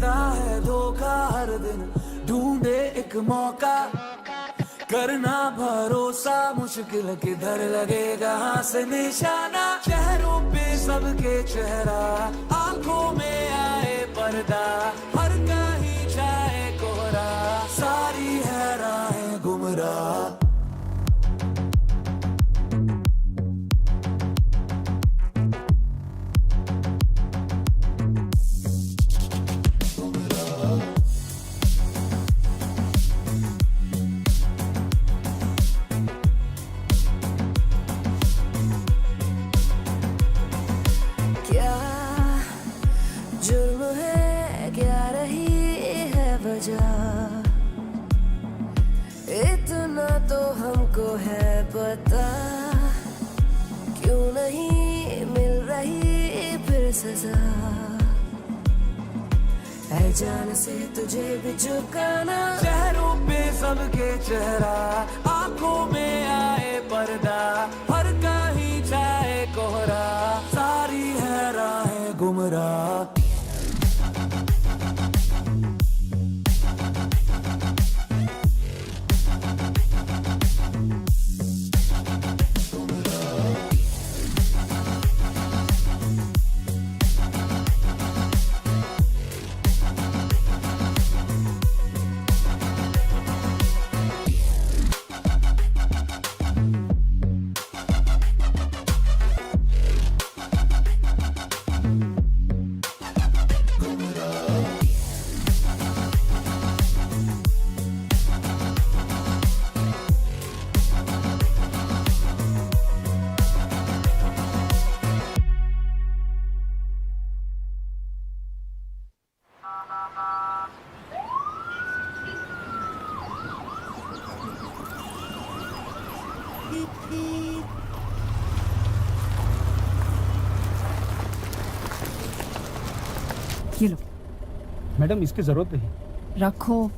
देता है धोखा हर दिन, ढूंढे एक मौका, करना भरोसा मुश्किल किधर लगेगा हाथ से निशाना। चेहरों पे सबके चेहरा, आंखों में आए पर्दा, हर कहीं छाए कोहरा, सारी है राहें गुमराह। जुर्म है क्या रही है वजह, इतना तो हमको है पता, क्यों नहीं मिल रही फिर सजा। है जान से तुझे भी झुकाना, चेहरों पे सबके चेहरा, आंखों में आए पर्दा, हर कहीं छाए कोहरा, सारी है राहें गुमराह। ये लो। मैडम इसकी जरूरत नहीं। रखो।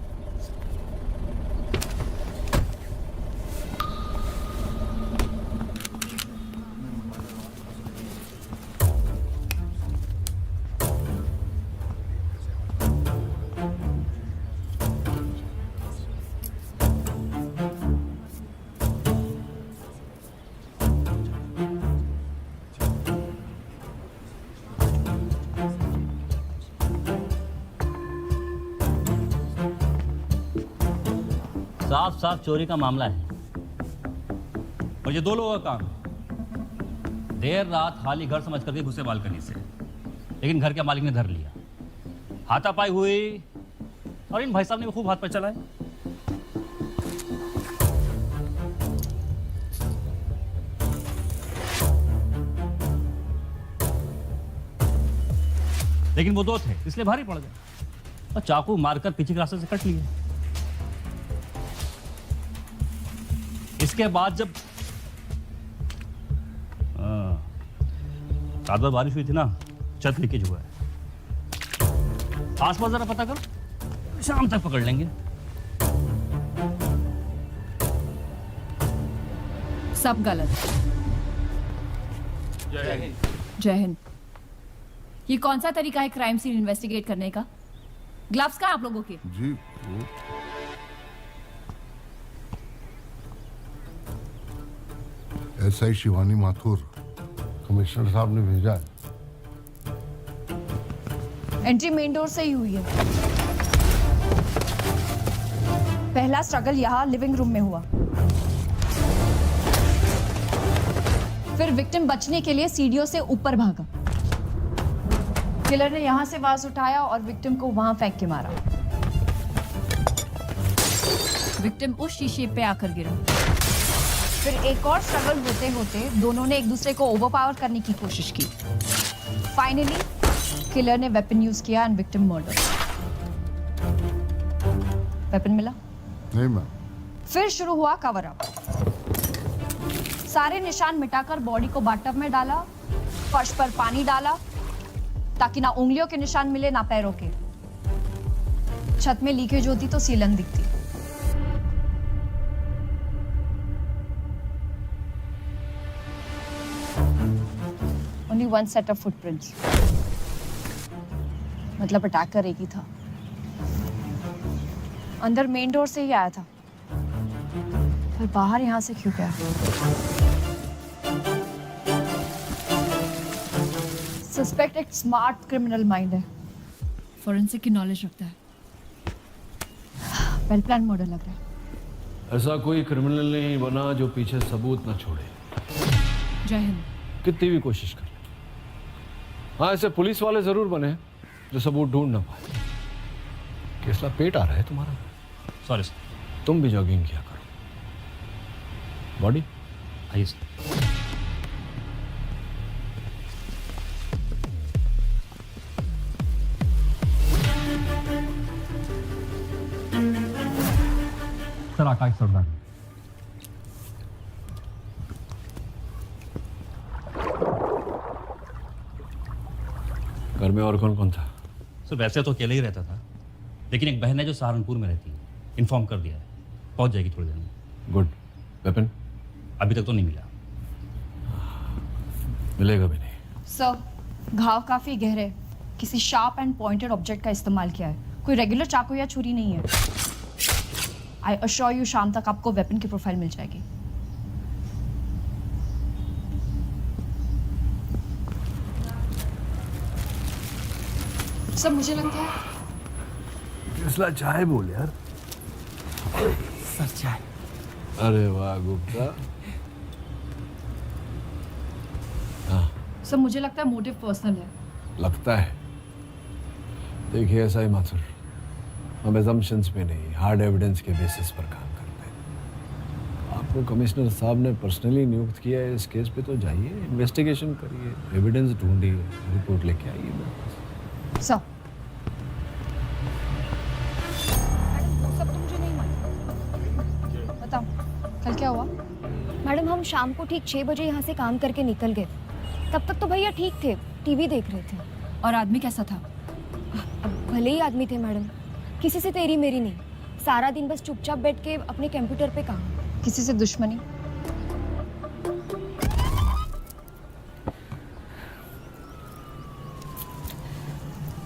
साफ साफ चोरी का मामला है और ये दो लोगों का काम है। देर रात खाली घर समझ करके घुसे बालकनी से, लेकिन घर के मालिक ने धर लिया, हाथापाई हुई और इन भाई साहब ने खूब हाथ पर चलाए। लेकिन वो दो थे इसलिए भारी पड़ गए और चाकू मारकर पीछे के रास्ते से कट लिए। इसके बाद जब रात भर बारिश हुई थी ना, छत लीकेज हुआ है। आसपास जरा पता करो, शाम तक पकड़ लेंगे। सब गलत। जय हिंद। जय हिंद। ये कौन सा तरीका है क्राइम सीन इन्वेस्टिगेट करने का? ग्लव्स कहाँ आप लोगों के? जी एसआई शिवानी माथुर कमिश्नर साहब ने भेजा है। एंट्री मेन डोर से ही हुई है। पहला स्ट्रगल यहाँ लिविंग रूम में हुआ, फिर विक्टिम बचने के लिए सीढ़ियों से ऊपर भागा। किलर ने यहां से वाज उठाया और विक्टिम को वहां फेंक के मारा। विक्टिम उस शीशे पे आकर गिरा। फिर एक और स्ट्रगल होते होते दोनों ने एक दूसरे को ओवरपावर करने की कोशिश की। फाइनली किलर ने वेपन यूज किया एंड विक्टिम मर्डर। वेपन मिला? नहीं मैम। फिर शुरू हुआ कवर अप। सारे निशान मिटाकर बॉडी को बाथटब में डाला, फर्श पर पानी डाला ताकि ना उंगलियों के निशान मिले ना पैरों के। छत में लीकेज होती तो सीलन दिखती। Only one set of footprints. मतलब अटैकर एक ही था। अंदर मेन डोर से ही आया था, पर बाहर यहाँ से क्यों गया? सस्पेक्ट एक स्मार्ट क्रिमिनल माइंड है, फॉरेंसिक की नॉलेज रखता है। वेल प्लान मर्डर लग रहा है। ऐसा कोई क्रिमिनल नहीं बना जो पीछे सबूत न छोड़े, जय हिंद। कितनी भी कोशिश कर ले। हाँ, ऐसे पुलिस वाले जरूर बने जो सबूत ढूंढ ना पाए। केसला पेट आ रहा है तुम्हारा। Sorry sir. तुम भी जॉगिंग किया करो। बॉडी आइए सर। सर आकाश सरदार। घर में और कौन कौन था? सर वैसे तो अकेले ही रहता था, लेकिन एक बहन है जो सहारनपुर में रहती है, इन्फॉर्म कर दिया है, पहुंच जाएगी थोड़ी देर में। गुड। वेपन अभी तक तो नहीं मिला। मिलेगा भी नहीं। सर, घाव काफी गहरे, किसी शार्प एंड पॉइंटेड ऑब्जेक्ट का इस्तेमाल किया है, कोई रेगुलर चाकू या छुरी नहीं है। आई अश्योर यू शाम तक आपको वेपन की प्रोफाइल मिल जाएगी। सर मुझे लगता है केसला चाय बोल यार। सर चाय। अरे वाह गुप्ता। सर मुझे लगता है मोटिव पर्सनल है। लगता है। देखिए ऐसा ही माथुर, हम एजम्पशंस पे नहीं, हार्ड एविडेंस के बेसिस पर काम करते हैं। आपको कमिश्नर साहब ने पर्सनली नियुक्त किया है इस केस पे, तो जाइए, इन्वेस्टिगेशन करिए, एविडेंस ढूंढिए, रिपोर्ट लेके आइए मेरे पास। सर मैडम वो सब तो मुझे नहीं मालूम। बताओ कल क्या हुआ? मैडम हम शाम को ठीक 6 बजे यहाँ से काम करके निकल गए। तब तक तो भैया ठीक थे, टीवी देख रहे थे। और आदमी कैसा था? अब भले ही आदमी थे मैडम, किसी से तेरी मेरी नहीं, सारा दिन बस चुपचाप बैठ के अपने कंप्यूटर पे काम। किसी से दुश्मनी?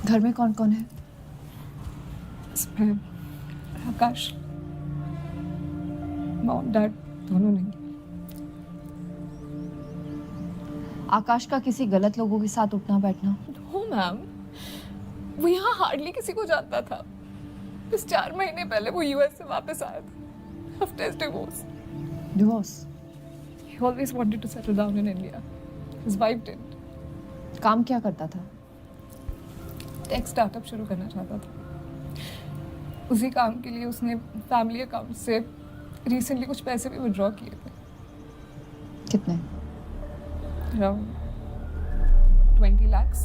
घर में कौन कौन है? इसमें आकाश, मॉम डैड दोनों नहीं। आकाश का किसी गलत लोगों के साथ उठना बैठना? नो मैम, वो यहाँ हार्डली किसी को जानता था। बस 4 महीने पहले वो यूएस से वापस आया था after his divorce. Divorce? He always wanted to settle down in India. His wife didn't. काम क्या करता था? टेक स्टार्टअप शुरू करना चाहता था। उसी काम के लिए उसने फैमिली अकाउंट से रिसेंटली कुछ पैसे भी विड्रॉ किए थे। कितने? Around 20 lakhs.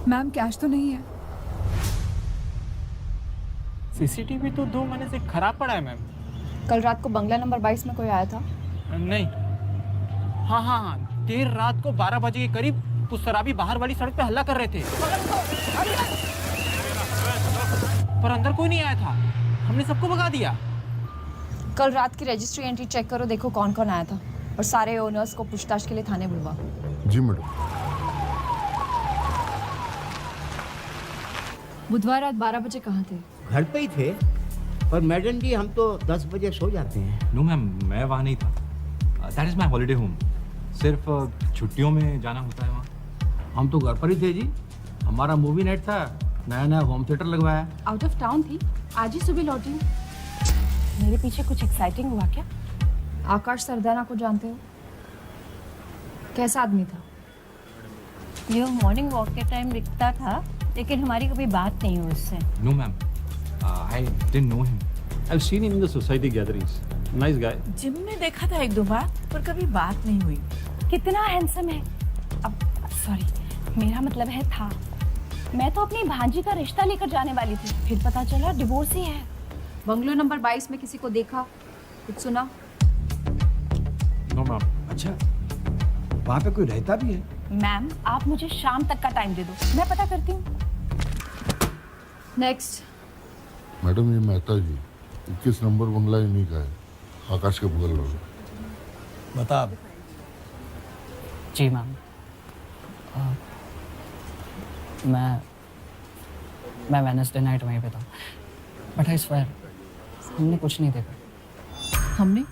मैम कैश तो नहीं है। सीसीटीवी तो 2 महीने से खराब पड़ा है मैम। कल रात को बंगला नंबर 22 में कोई आया था? नहीं। हाँ, देर रात को 12 बजे के करीब कुछ शराबी बाहर वाली सड़क पे हल्ला कर रहे थे, पर अंदर कोई नहीं आया था। हमने सबको भगा दिया। कल रात की रजिस्ट्री एंट्री चेक करो, देखो कौन कौन आया था, और सारे ओनर्स को पूछताछ के लिए थाने बुलवा। जी मैडम। बुधवार रात 12 बजे कहाँ थे? घर पे ही थे, पर मैडम जी हम तो 10 बजे सो जाते हैं। नो मैम, मैं वहाँ नहीं था। That is my holiday home. सिर्फ छुट्टियों में जाना होता है वहाँ। हम तो घर पर ही थे जी, हमारा मूवी नाइट था, नया होम थिएटर लगवाया। आउट ऑफ टाउन थी, आज ही सुबह लौटी। मेरे पीछे कुछ एक्साइटिंग हुआ क्या? आकाश सरदाना को जानते हो? कैसा आदमी था? जो मॉर्निंग वॉक के टाइम दिखता था, लेकिन हमारी कभी बात नहीं हुई उससे। No ma'am, I didn't know him. I have seen him in the society gatherings. Nice guy. Gym में देखा था 1-2 बार, पर कभी बात नहीं हुई। कितना हैंडसम है। अब सॉरी, मेरा मतलब है था। मैं तो अपनी भांजी का रिश्ता लेकर जाने वाली थी, फिर पता चला डिवोर्स ही है। बंगलो नंबर 22 में किसी को देखा, कुछ सुना? No ma'am. अच्छा, वहाँ पे कोई रहता भी है? मैम आप मुझे शाम तक का टाइम दे दो, मैं पता करती हूँ। नेक्स्ट। मैडम ये मेहता जी 21 नंबर बंगला इन्हीं का है, आकाश के बगल वाला। बता। जी मैम, मैं मैं वेडनेसडे नाइट वहीं पे था, बट आई स्वेयर हमने कुछ नहीं देखा। हमने?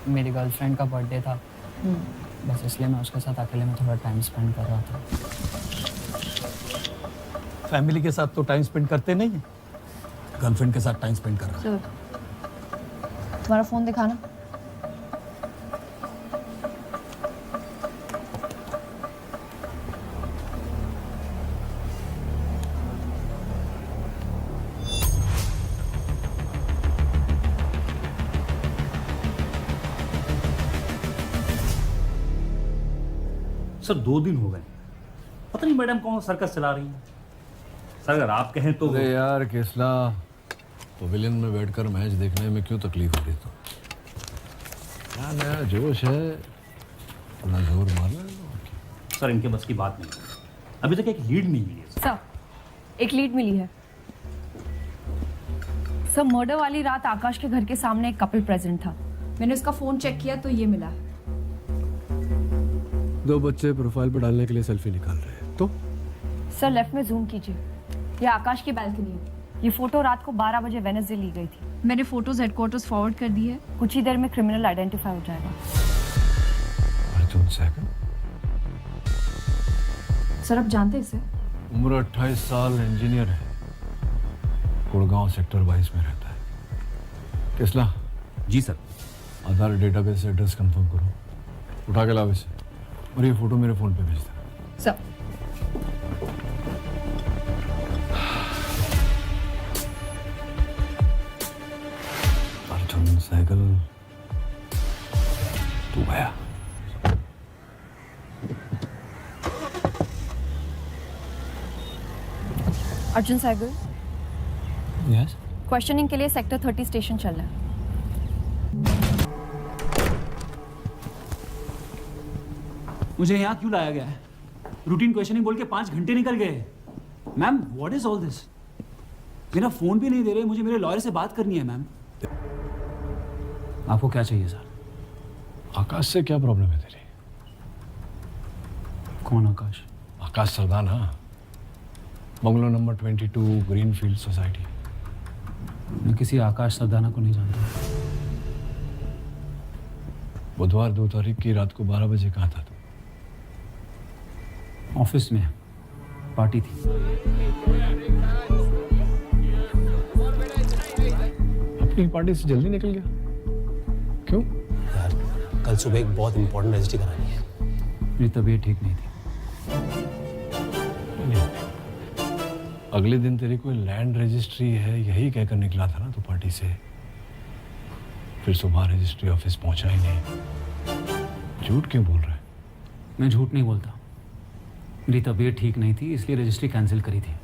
मेरी गर्लफ्रेंड का बर्थडे था, बस इसलिए मैं उसके साथ अकेले में थोड़ा टाइम स्पेंड कर रहा था। फैमिली के साथ तो टाइम स्पेंड करते नहीं, गर्लफ्रेंड के साथ टाइम स्पेंड कर रहा है। तुम्हारा फोन दिखाना। सर 2 दिन हो गए, पता नहीं मैडम कौन सर्कस चला रही है। सर अगर आप कहें तो। अरे यार केसला, पवेलियन में बैठकर मैच देखने में क्यों तकलीफ हो रही? तो क्या नया जोश है, थोड़ा जोर मारना। सर इनके बस की बात नहीं, अभी तक एक लीड नहीं मिली है। सर एक लीड मिली है। सर मर्डर वाली रात आकाश के घर के सामने एक कपल प्रेजेंट था। मैंने उसका फोन चेक किया तो ये मिला। 2 बच्चे प्रोफाइल पर डालने के लिए सेल्फी निकाल रहे हैं तो? सर लेफ्ट में जूम कीजिए, ये आकाश की बैल्कनी है। ये फोटो रात को 12 बजे वेडनेसडे ली गई थी। मैंने फोटोज हेडक्वार्टर्स फॉरवर्ड कर दी है, कुछ ही देर में क्रिमिनल आइडेंटिफाई हो जाएगा। अर्जुन सहगल? सर आप जानते हैं इसे? उम्र 28 साल, इंजीनियर है, गुड़गांव सेक्टर 22 में रहता है। केसला? जी सर। आधार डेटाबेस से एड्रेस कंफर्म करो, उठा के लाओ इसे, और ये फोटो मेरे फोन पे भेज देना। सर अर्जुन सहगल तू गया। अर्जुन सहगल, यस? क्वेश्चनिंग के लिए सेक्टर 30 स्टेशन चल रहा है। मुझे यहाँ क्यों लाया गया है? रूटीन क्वेश्चनिंग बोल के 5 घंटे निकल गए। Ma'am what is all this? मेरा फोन भी नहीं दे रहे, मुझे मेरे लॉयर से बात करनी है। मैम आपको क्या चाहिए सर? आकाश से क्या प्रॉब्लम है तेरी? कौन Akash? Akash Sardana, bungalow number 22, Greenfield society. मैं किसी आकाश सरदाना को नहीं जानता। बुधवार 2 तारीख की रात को 12 बजे कहाँ था तू? ऑफिस में पार्टी थी। अपनी पार्टी से जल्दी निकल गया क्यों? यार कल सुबह एक बहुत इंपॉर्टेंट रजिस्ट्री करानी है। मेरी तबीयत ठीक नहीं थी। अगले दिन तेरी कोई लैंड रजिस्ट्री है यही कहकर निकला था ना तू पार्टी से? फिर सुबह रजिस्ट्री ऑफिस पहुंचा ही नहीं। झूठ क्यों बोल रहा है? मैं झूठ नहीं बोलता, मेरी तबीयत ठीक नहीं थी इसलिए रजिस्ट्री कैंसिल करी थी।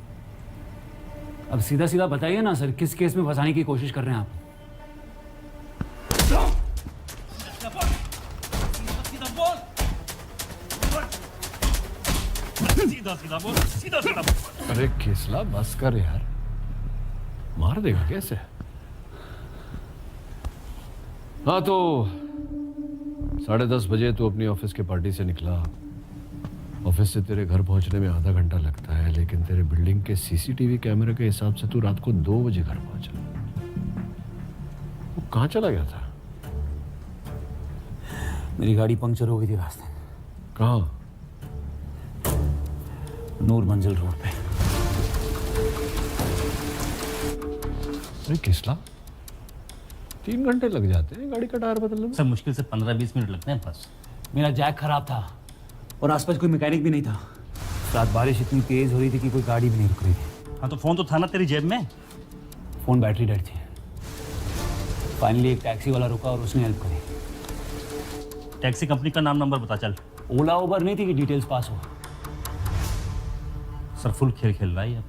अब सीधा सीधा बताइए ना सर, किस केस में फंसाने की कोशिश कर रहे हैं आप? सीधा बोल। अरे केसला बस कर यार, मार देगा कैसे? हाँ तो 10:30 बजे तू अपनी ऑफिस के पार्टी से निकला। ऑफिस से तेरे घर पहुंचने में आधा घंटा लगता है, लेकिन तेरे बिल्डिंग के सीसीटीवी कैमरे के हिसाब से तू रात को 2 बजे घर पहुंचा। वो कहाँ चला गया था? मेरी गाड़ी पंक्चर हो गई थी रास्ते में। कहाँ? नूर मंजिल रोड पे। अरे किसला 3 घंटे लग जाते हैं गाड़ी का टायर बदलने में? सर मुश्किल से 15-20 मिनट लगते हैं बस। मेरा जैक खराब था और आसपास कोई मैकेनिक भी नहीं था। रात बारिश इतनी तेज हो रही थी कि कोई गाड़ी भी नहीं रुक रही थी। हाँ तो फोन तो था ना तेरी जेब में? फोन बैटरी डेड थी। फाइनली एक टैक्सी वाला रुका और उसने हेल्प करी। टैक्सी कंपनी का नाम नंबर बता चल। ओला उबर नहीं थी कि डिटेल्स पास हो। सर फुल खेल खेल रहा है अब।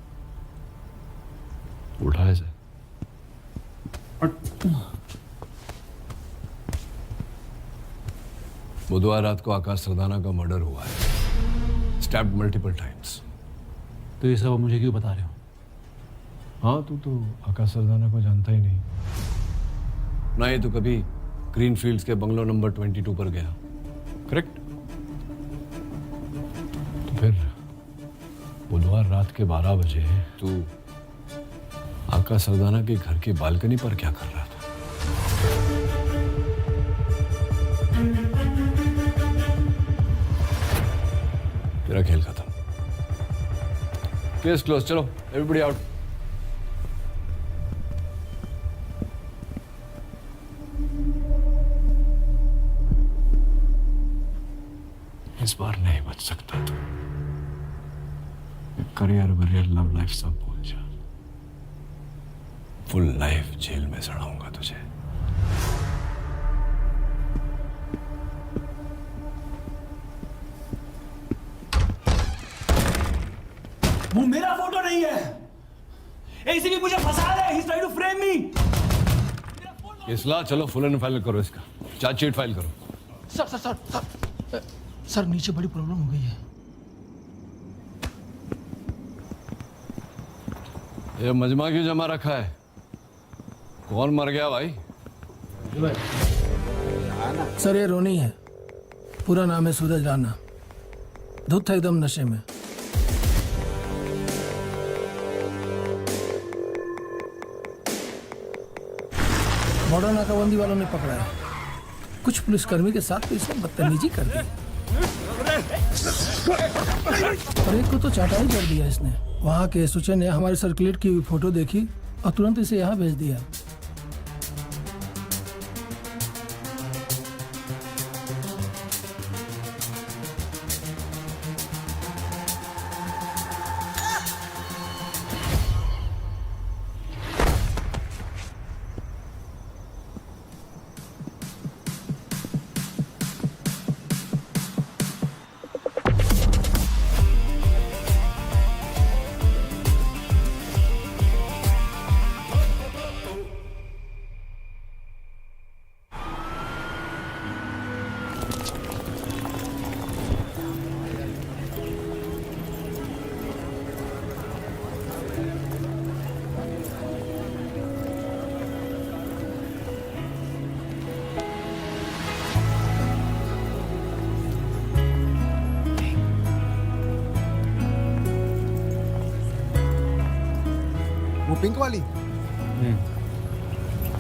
उठाए से बुधवार रात को आकाश सरदाना का मर्डर हुआ है, स्टैब्ड मल्टीपल टाइम्स। तो ये सब मुझे क्यों बता रहे हो? हाँ तू तो आकाश सरदाना को जानता ही नहीं, ना ही तो कभी ग्रीनफील्ड्स के बंगलो नंबर 22 पर गया, करेक्ट? तो फिर बुधवार रात के 12 बजे तू आका सरदाना के घर की बालकनी पर क्या कर रहा था? तेरा खेल खत्म। Case close. चलो एवरीबॉडी आउट। इस बार नहीं बच सकता तू। करियर वरियर लव लाइफ सब भूल जा। फुल लाइफ जेल में सड़ाऊंगा तुझे। वो मेरा फोटो नहीं है। एसीपी मुझे फंसा रहा है। He's trying to frame me। इसला चलो फुल एंड फाइल करो इसका। चार्जशीट फाइल करो। Sir sir sir sir sir नीचे बड़ी प्रॉब्लम हो गई है। ये मजमा क्यों जमा रखा है? कौन मर गया भाई? सर ये रोनी है। पूरा नाम है सूरज राणा। धुत था एकदम नशे में। बॉर्डर नाकाबंदी वालों ने पकड़ा है। कुछ पुलिसकर्मी के साथ तो इसने बदतमीजी कर दी और एक को तो चाटाई कर दिया इसने। वहाँ के एसोचे ने हमारे सर्कुलेट की हुई फोटो देखी और तुरंत इसे यहाँ भेज दिया। वो पिंक वाली?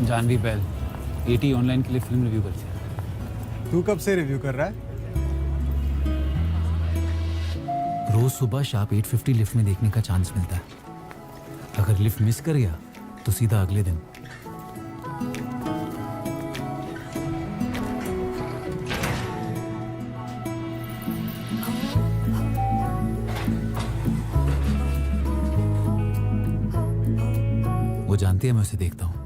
जानवी बैल AT ऑनलाइन के लिए फिल्म रिव्यू करती है। तू कब से रिव्यू कर रहा है? रोज सुबह शार्प 8:50 लिफ्ट में देखने का चांस मिलता है। अगर लिफ्ट मिस कर गया तो सीधा अगले दिन। वो जानती है मैं उसे देखता हूं।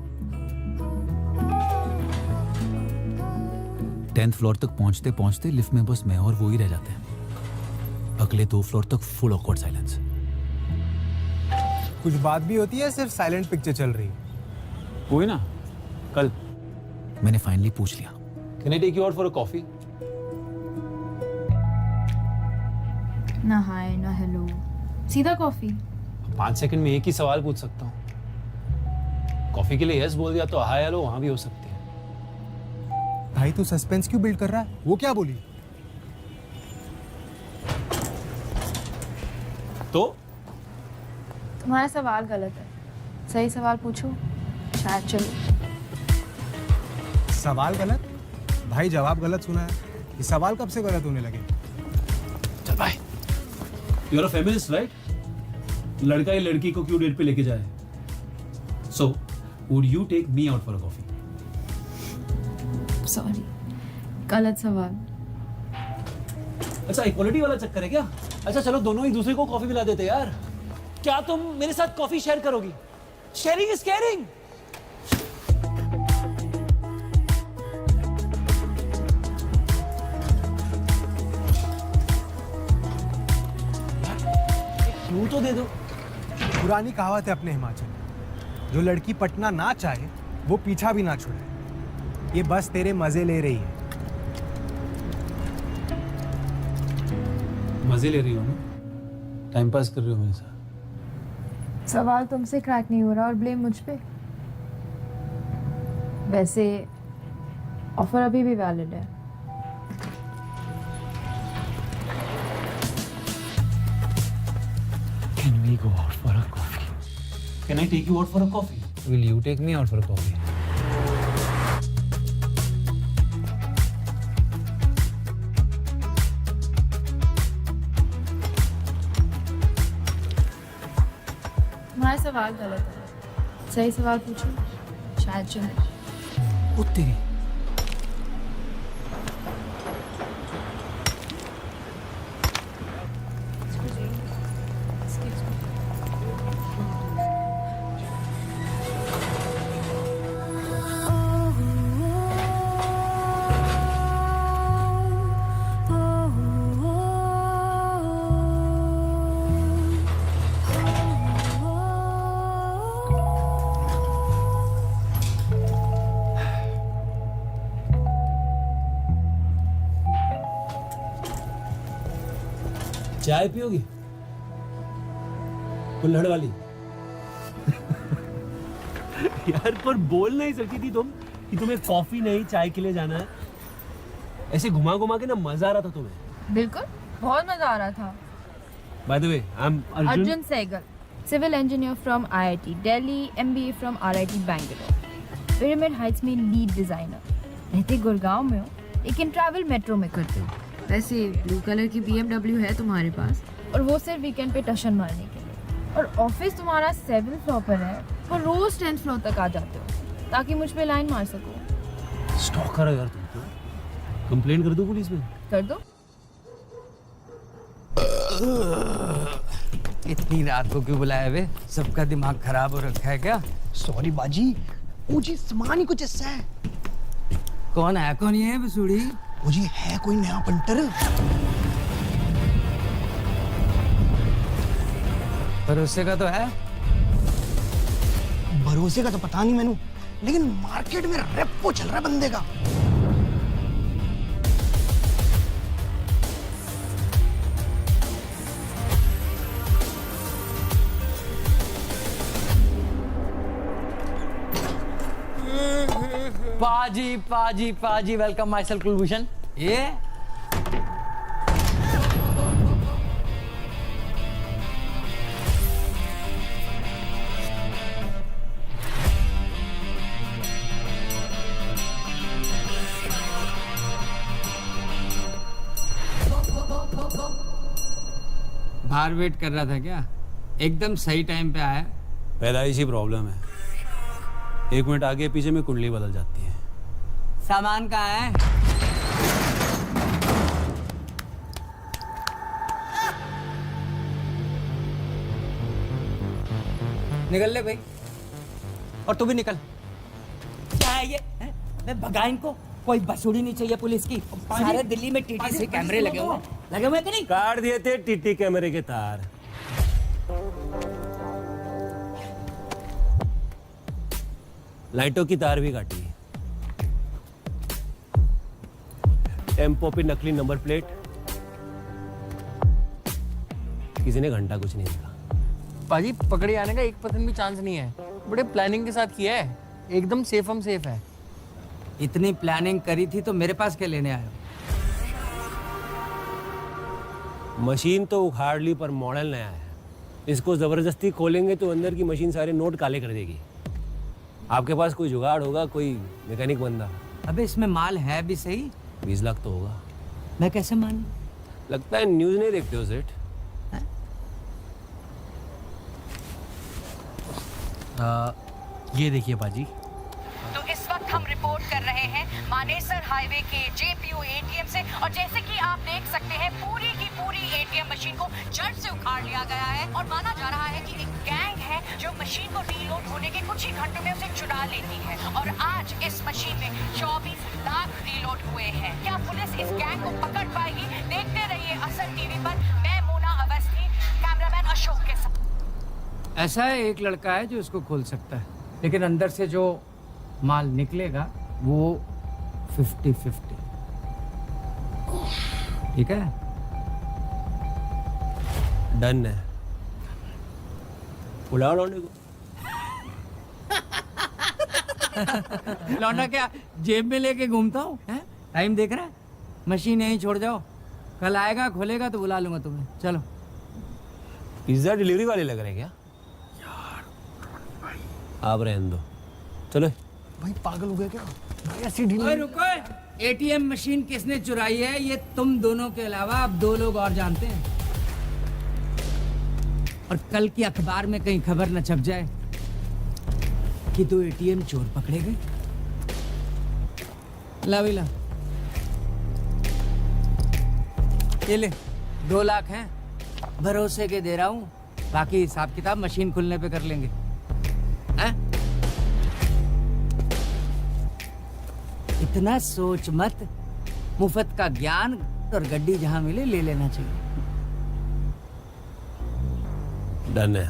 10th फ्लोर तक पहुंचते पहुंचते लिफ्ट में बस मैं और वो ही रह जाते हैं। अगले 2 फ्लोर तक फुल ऑकवर्ड साइलेंस। कुछ बात भी होती है, सिर्फ साइलेंट पिक्चर चल रही? हुई ना कल। मैंने फाइनली पूछ लिया। Can I take you out for a coffee? ना हाय ना हेलो, सीधा कॉफी। 5 सेकंड में एक ही सवाल पूछ सकता हूँ। कॉफी के लिए यस बोल दिया तो हाय हेलो वहां भी हो सकती है। भाई तू सस्पेंस क्यों बिल्ड कर रहा है? वो क्या बोली? तो तुम्हारा सवाल गलत है। सही सवाल पूछो, शायद चलो। सवाल गलत? भाई जवाब गलत सुना है। ये सवाल कब से गलत होने लगे? चल भाई। You are a feminist right? लड़का या लड़की को क्यों डेट पे लेके जाए? So would you take me out for a coffee? Sorry, गलत सवाल। अच्छा इक्वालिटी वाला चक्कर है क्या? अच्छा चलो दोनों एक दूसरे को कॉफी पिला देते यार। क्या तुम मेरे साथ कॉफी शेयर करोगी? Sharing is caring. क्यों तो दे दो। पुरानी कहावत है अपने हिमाचल में, जो लड़की पटना ना चाहे वो पीछा भी ना छुड़ाए। ये बस तेरे मजे ले रही है। मजे ले रही हो ना? टाइम पास कर रही हो मेरे साथ? सवाल तुमसे क्रैक नहीं हो रहा और ब्लेम मुझ पे। वैसे ऑफर अभी भी वैलिड है। Can we go out for a coffee? Can I take you out for a coffee? Will you take me out for a coffee? तुम्हारा सवाल गलत है, सही सवाल पूछो, शायद चले। ओ तेरी। चाय पियोगी कुल्हड़ वाली? यार पर बोल नहीं सकती थी तुम कि तुम्हें कॉफी नहीं चाय के लिए जाना है? ऐसे घुमा घुमा के ना मजा आ रहा था तुम्हें। बिल्कुल, बहुत मजा आ रहा था। By the way I am Arjun Sehgal, civil engineer from IIT Delhi, MBA from RIT Bangalore, Pyramid Heights में लीड डिजाइनर। रहते गुड़गांव में हो लेकिन ट्रैवल मेट्रो में करते हो। वैसे ब्लू कलर की BMW है तुम्हारे पास, और वो सिर्फ वीकेंड पे टशन मारने के लिए। और ऑफिस तुम्हारा 7th फ्लोर पर है और रोज 10th फ्लोर तक आ जाते हो ताकि मुझ पे लाइन मार सको। स्टॉकर हो यार तुम तो। कंप्लेंट कर दो पुलिस में? कर दो। इतनी रात को क्यों बुलाया वे? सबका दिमाग खराब हो रखा है क्या? सॉरी बाजी, मुझे सामान ही कुछ ऐसा है। कौन है? कौन ये है बसूड़ी? मुझे है कोई नया पंटर। भरोसे का तो है। भरोसे का तो पता नहीं मैनू, लेकिन मार्केट में रेपो चल रहा है बंदे का। पाजी पाजी पाजी, वेलकम माय सेल्फ कुलभूषण। ये बाहर वेट कर रहा था क्या? एकदम सही टाइम पे आया। पैदाइशी प्रॉब्लम है, 1 मिनट आगे पीछे में कुंडली बदल जाती है। सामान कहाँ है? निकल ले भाई, और तू भी निकल। क्या है ये? मैं भगा इनको। कोई बसूड़ी नहीं चाहिए पुलिस की। सारे दिल्ली में TTC कैमरे लगे हुए कि नहीं? काट दिए थे TT कैमरे के तार। लाइटों की तार भी काटी है। टेम्पो पे नकली नंबर प्लेट, किसी ने घंटा कुछ नहीं दिखा। पाजी पकड़े आने का 1% भी चांस नहीं है। बड़े प्लानिंग के साथ किया है, एकदम सेफ हम सेफ है। इतनी प्लानिंग करी थी तो मेरे पास क्या लेने आए? मशीन तो उखाड़ ली पर मॉडल नया है। इसको जबरदस्ती खोलेंगे तो अंदर की मशीन सारे नोट काले कर देगी। आपके पास कोई जुगाड़ होगा, कोई मैकेनिक बंदा? अबे इसमें माल है भी सही। 20 लाख तो होगा। मैं कैसे मानूं? लगता है न्यूज़ नहीं देखते हो सेठ। ये देखिए बाजी। तो इस वक्त हम रिपोर्ट कर रहे हैं मानेसर हाईवे के JPO ATM से, और जैसे कि आप देख सकते हैं पूरी की पूरी ATM मशीन को जड़ से उखाड़ लिया गया है। और माना जा रहा है कि एक गैंग है जो मशीन को रीलोड होने के कुछ ही घंटों में उसे चुरा लेती है। और आज इस मशीन में 24 लाख रीलोड हुए हैं। क्या पुलिस इस गैंग को पकड़ पाएगी? देखते रहिए असर TV पर। मैं मोना अवस्थी, कैमरामैन अशोक के साथ। ऐसा है, एक लड़का है जो इसको खोल सकता है, लेकिन अंदर से जो माल निकलेगा वो 50-50। ठीक है? डन है। बुलाओ लौंडे को। लौंडा क्या जेब में लेके घूमता हूँ? टाइम देख रहा है? मशीन यहीं छोड़ जाओ, कल आएगा खोलेगा तो बुला लूंगा तुम्हें। चलो। पिज्जा डिलीवरी वाले लग रहे हैं क्या? आप रहने दो, चलो। भाई पागल हो गया क्या? भाई ऐसी ओए रुको, एटीएम मशीन किसने चुराई है ये तुम दोनों के अलावा अब 2 लोग और जानते हैं। और कल की अखबार में कहीं खबर न छप जाए कि 2 एटीएम चोर पकड़े गए। ला भी ला, ये ले 2 लाख हैं, भरोसे के दे रहा हूँ, बाकी हिसाब किताब मशीन खुलने पे कर लेंगे। हैं? इतना सोच मत, मुफ्त का ज्ञान और गड्डी जहां मिले ले लेना चाहिए। डन है,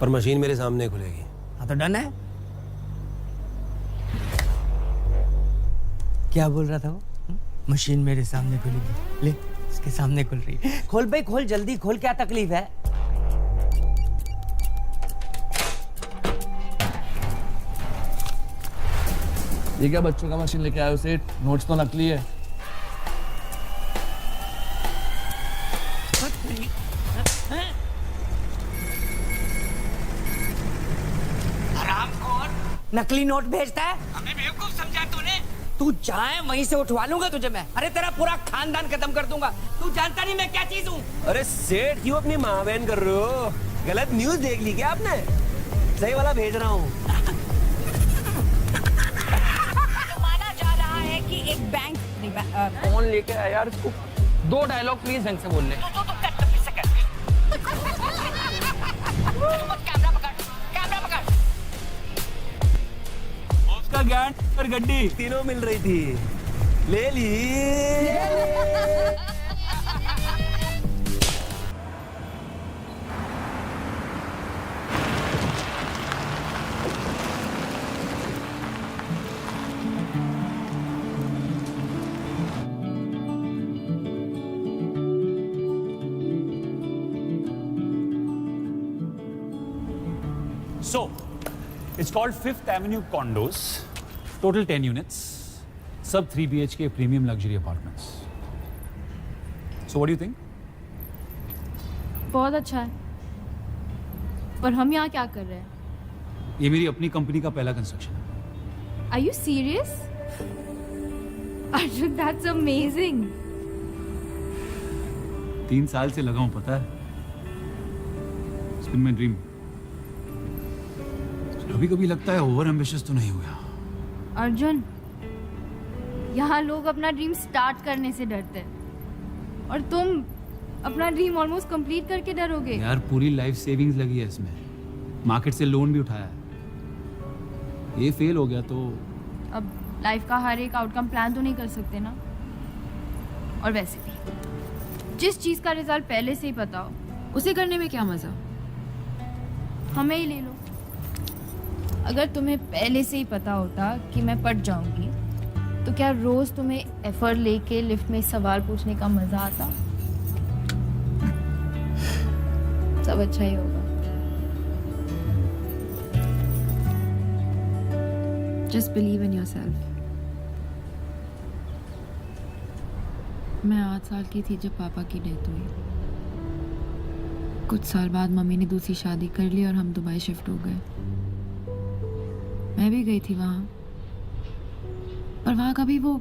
पर मशीन मेरे सामने खुलेगी। हाँ तो डन है। क्या बोल रहा था वो? मशीन मेरे सामने खुलेगी, ले इसके सामने खुल रही है। खोल भाई खोल, जल्दी खोल, क्या तकलीफ है? ये क्या बच्चों का मशीन लेके आए हो सेठ? नोट्स तो नकली है। हरामखोर, नकली नोट भेजता है? हमें बेवकूफ समझा तूने? तू चाहे वहीं से उठवा लूंगा तुझे मैं। अरे तेरा पूरा खानदान खत्म कर दूंगा। तू जानता नहीं मैं क्या चीज हूँ। अरे सेठ, क्यों अपनी माँ बहन कर रहे हो? गलत न्यूज देख ली क्या आपने? सही वाला भेज रहा हूँ। माना जा रहा है कि एक बैंक फोन लेके आया यार, इसको 2 डायलॉग प्लीज ढंग से बोल ले। तो कैमरा पकड़, कैमरा पकड़। उसका ज्ञान पर गड्डी तीनों मिल रही थी, ले ली। So, it's called Fifth Avenue Condos. Total 10 units. Sub 3 BHK premium luxury apartments. So what do you think? बहुत अच्छा है, पर हम यहाँ क्या कर रहे हैं? ये मेरी अपनी कंपनी का पहला कंस्ट्रक्शन है। Are you serious? Arjun, that's amazing. 3 साल से लगा हूँ, पता है? It's been my dream. कभी कभी लगता है ओवर एम्बिशियस तो नहीं हो गया। अर्जुन, यहाँ लोग अपना ड्रीम स्टार्ट करने से डरते हैं, और तुम अपना ड्रीम ऑलमोस्ट कंप्लीट करके डरोगे। यार पूरी लाइफ सेविंग्स लगी है इसमें, मार्केट से लोन भी उठाया है। ये फेल हो गया तो अब लाइफ का हर एक आउटकम प्लान तो नहीं कर सकते ना। और वैसे भी जिस चीज़ का रिजल्ट पहले से ही पता हो उसे करने में क्या मज़ा। हमें ही ले लो, अगर तुम्हें पहले से ही पता होता कि मैं पट जाऊंगी तो क्या रोज तुम्हें एफर्ट लेके लिफ्ट में सवाल पूछने का मजा आता? सब अच्छा ही होगा। Just believe in yourself. मैं 8 साल की थी जब पापा की डेथ हुई। कुछ साल बाद मम्मी ने दूसरी शादी कर ली और हम दुबई शिफ्ट हो गए। मैं भी गई थी वहाँ, पर वहाँ कभी वो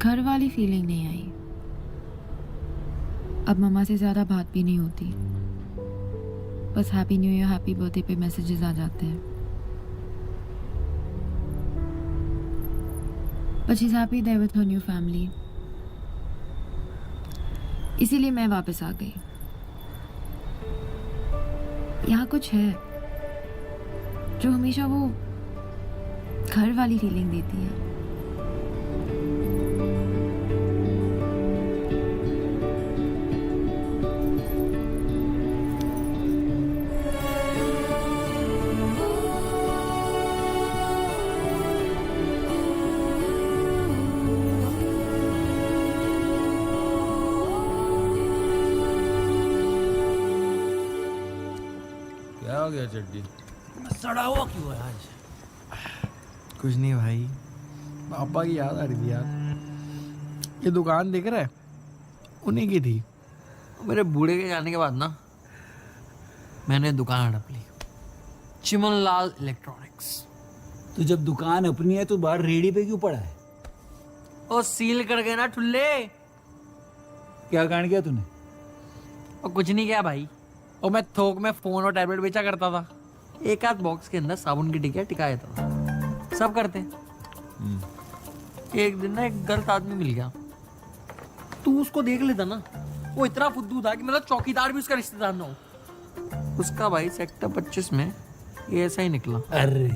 घर वाली फीलिंग नहीं आई। अब मम्मा से ज़्यादा बात भी नहीं होती, बस happy new year happy birthday पे मैसेजेस आ जाते हैं। But she is happy there with her new family, इसीलिए मैं वापस आ गई। यहाँ कुछ है जो हमेशा वो घर वाली फीलिंग देती है। क्या हो गया चड्डी? सड़ा हुआ क्यों है आज? कुछ नहीं भाई, पापा की याद आ रही थी यार। ये दुकान दिख रहा है, उन्हीं की थी। मेरे बूढ़े के जाने के बाद ना मैंने दुकान हड़प ली, चिमनलाल इलेक्ट्रॉनिक्स। तो जब दुकान अपनी है तो बाहर रेडी पे क्यों पड़ा है? और सील कर गए ना ठुल्ले। क्या कांड किया तूने? और कुछ नहीं किया भाई, और मैं थोक में फोन और टैबलेट बेचा करता था। एक आध बॉक्स के अंदर साबुन की टिकिया टिका देता था, सब करते। एक दिन ना एक गलत आदमी मिल गया, तू उसको देख लेता ना, वो इतना फुद्दू था कि मतलब चौकीदार भी उसका रिश्तेदार ना हो। उसका भाई सेक्टर 25 में ये ऐसा ही निकला। अरे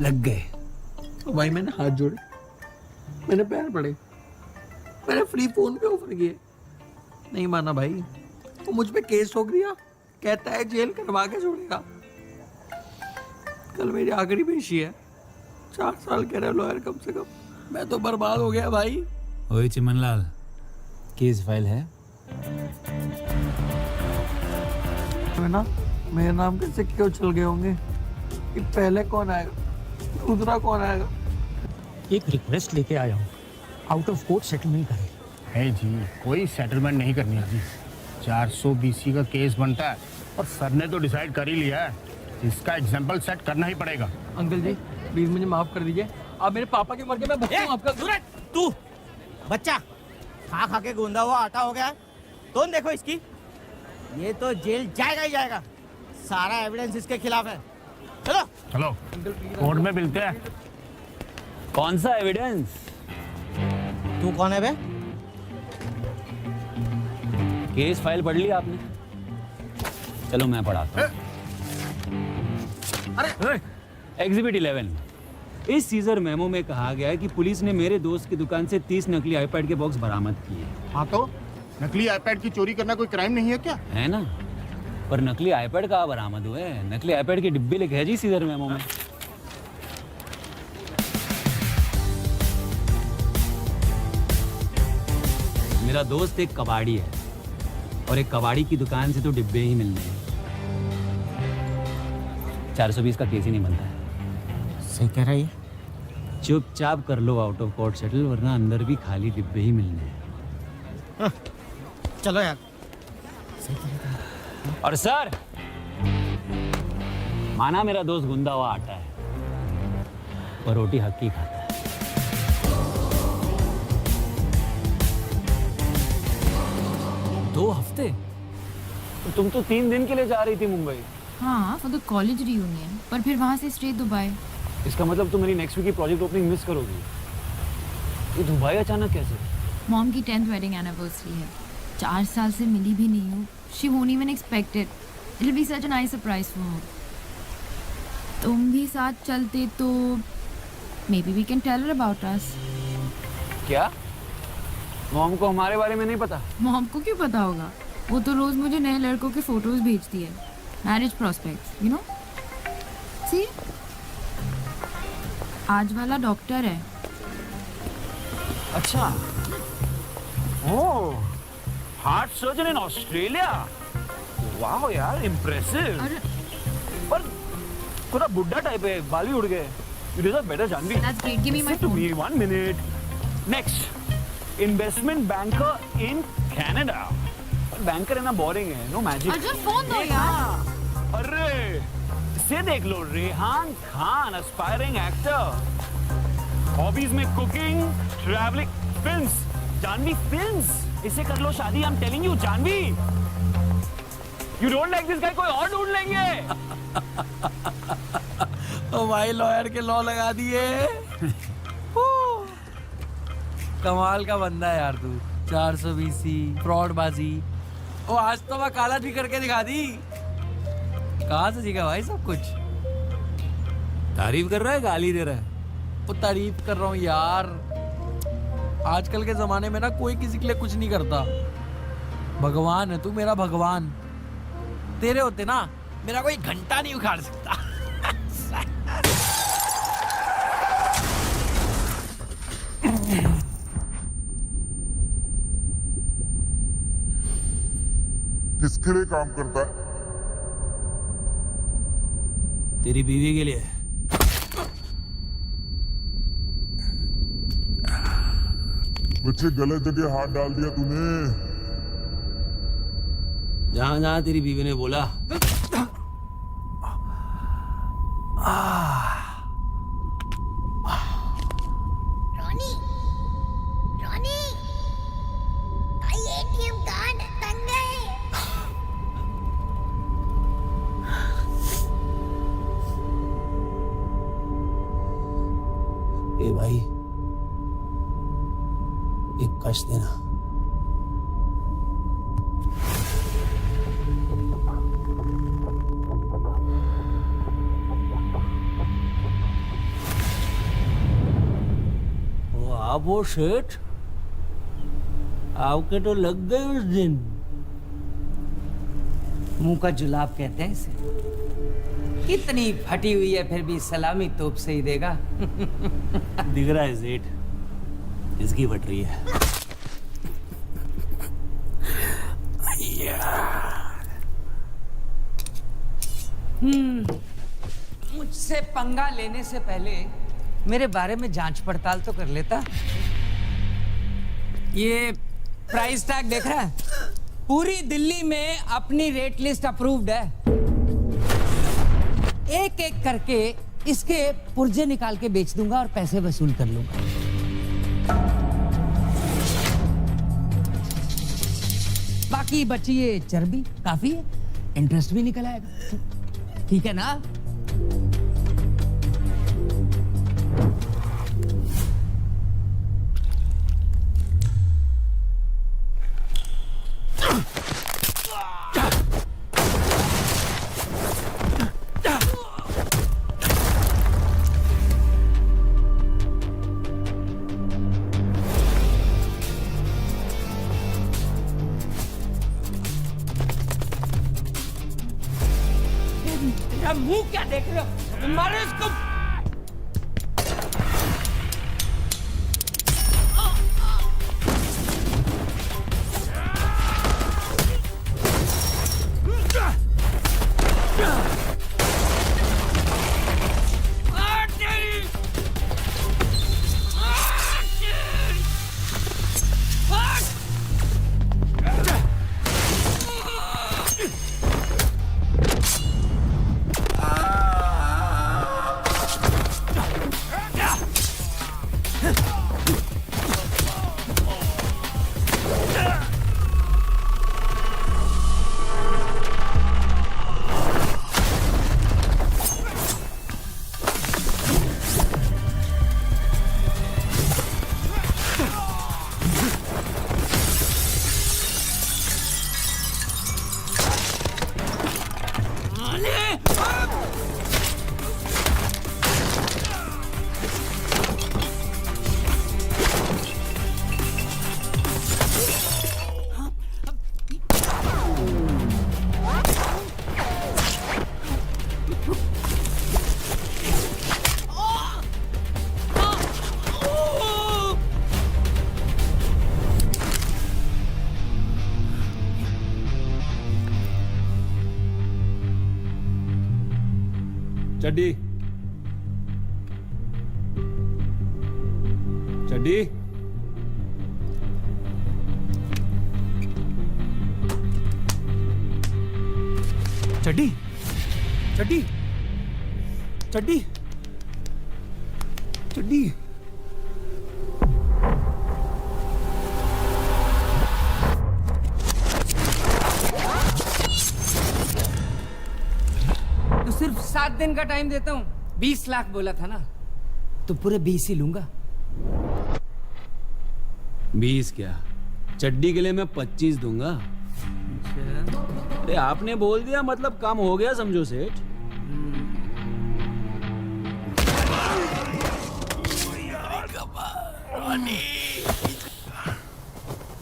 लग गए। तो भाई मैंने हाथ जोड़े, मैंने पैर पड़े, मैंने फ्री फोन पे ऑफर किए, नहीं माना भाई। वो मुझ पे केस ठोक दिया, कहता है जेल करवा के छोड़ेगा। कल मेरी आखिरी पेशी है, 4 साल कह रहे लॉयर कम से कम। मैं तो बर्बाद हो गया भाई। ओए चिमनलाल, केस फाइल है? ना मेरे नाम के सिक्के उछल गए होंगे कि पहले कौन आएगा, दूसरा कौन आएगा। एक रिक्वेस्ट लेके आया हूँ, आउट ऑफ कोर्ट सेटलमेंट करें। है जी, कोई सेटलमेंट नहीं करनी है जी। 420 का केस बनता है और सर ने तो डिसाइड कर ही लिया है, इसका एग्जाम्पल सेट करना ही पड़ेगा। अंकल जी प्लीज मुझे माफ कर दीजिए, आप मेरे पापा की उम्र के, मैं बच्चा हूं आपका। तू बच्चा खा खा के गूंदा हुआ आटा हो गया। तुम देखो इसकी, ये तो जेल जाएगा ही जाएगा। सारा एविडेंस इसके खिलाफ है। चलो चलो कोर्ट में मिलते हैं। कौन सा एविडेंस? तू कौन है बे? केस फाइल पढ़ लिया आपने? चलो मैं पढ़ाता हूँ। अरे एग्जिबिट 11, इस सीजर मेमो में कहा गया है कि पुलिस ने मेरे दोस्त की दुकान से 30 नकली आईपैड के बॉक्स बरामद किए। हाँ तो नकली आईपैड की चोरी करना कोई क्राइम नहीं है क्या? है ना, पर नकली आईपैड कहाँ बरामद हुए? नकली आईपैड के डिब्बे लिखे हैं जी सीजर मेमो में। मेरा दोस्त एक कबाड़ी है और एक कबाड़ी की दुकान से तो डिब्बे ही मिलने हैं। 420 का केस ही नहीं बनता है। सही कह रही है। चुपचाप कर लो आउट ऑफ कोर्ट सेटल, वरना अंदर भी खाली डिब्बे ही मिलने हैं। चलो यार। और सर, माना मेरा दोस्त गुंदा हुआ आटा है पर रोटी हक्की खाता है। 2 हफ्ते? तो तुम तो 3 दिन के लिए जा रही थी मुंबई। हाँ, फॉर द कॉलेज रियूनियन, पर फिर वहाँ से स्ट्रेट दुबई। इसका मतलब तुम मेरी नेक्स्ट वीक की प्रोजेक्ट ओपनिंग मिस करोगी। ये दुबई अचानक कैसे? मॉम की 10th वेडिंग एनिवर्सरी है। 4 साल से मिली भी नहीं हूँ। She won't even expect it. It will be such a nice surprise for her. तुम भी साथ चलते तो maybe we can tell her about us. क्या? मॉम को हमारे बारे में नहीं पता? मॉम को क्यों पता होगा? वो तो रोज मुझे नए लड़कों के फोटोज भेजती है, मैरिज प्रॉस्पेक्ट्स, यू नो। सी, आज वाला डॉक्टर है। अच्छा, ओह, हार्ट सर्जन इन ऑस्ट्रेलिया। वाह यार, इम्प्रेसिव। पर थोड़ा बुड्ढा टाइप है, बाल भी उड़ गए। You deserve better, Janvi. That's great. Give me my Listen to phone. me, 1 minute. Next, investment banker in Canada. Banker है ना, बोरिंग है, नो मैजिक। अर्जुन फोन दो यार। अरे इसे देख लो, Rehan Khan, aspiring actor, hobbies में cooking, travelling, films. Janvi films, इसे कर लो शादी। I am telling you Janvi, you don't like this guy, कोई और ढूंढ लेंगे। ओ भाई, लॉयर के लॉ लगा दिए। कमाल का बंदा है यार तू। 420, फ्रॉडबाजी। ओ आज तो मैं काला भी करके दिखा दी। कहाँ से सीखा भाई सब कुछ? तारीफ कर रहा है, गाली दे रहा है? वो तारीफ कर रहा हूँ यार। आजकल के जमाने में ना कोई किसी के लिए कुछ नहीं करता। भगवान है तू, मेरा भगवान। तेरे होते ना मेरा कोई घंटा नहीं उखाड़ सकता। किसके लिए काम करता है? तेरी बीवी के लिए। बच्चे, गलत जगह हाथ डाल दिया तूने। जहां जहां तेरी बीवी ने बोला रोनी रोनी एटीएम कार्ड टंग गए। ए भाई एक कश देना। वो सेठ आपके तो लग गए उस दिन। मुंह का जुलाब कहते हैं इसे। कितनी फटी हुई है फिर भी सलामी तोप से ही देगा। दिख रहा है सेठ, इसकी फट रही है। मुझसे पंगा लेने से पहले मेरे बारे में जांच पड़ताल तो कर लेता। ये प्राइस टैग देख रहा है? पूरी दिल्ली में अपनी रेट लिस्ट अप्रूव्ड है। एक एक करके इसके पुर्जे निकाल के बेच दूंगा और पैसे वसूल कर लूंगा। बाकी बची ये चर्बी काफी है, इंटरेस्ट भी निकल आएगा। ठीक है ना? मुंह क्या देख रहे हो? मारो इसको। चड्डी चड्डी चड्डी चड्डी चड्डी चड्डी तो सिर्फ 7 दिन का टाइम देता हूँ। 20 लाख बोला था ना, तो पूरे 20 ही लूंगा। 20 क्या, चड्डी के लिए मैं 25 दूंगा। अरे आपने बोल दिया मतलब काम हो गया समझो सेठ।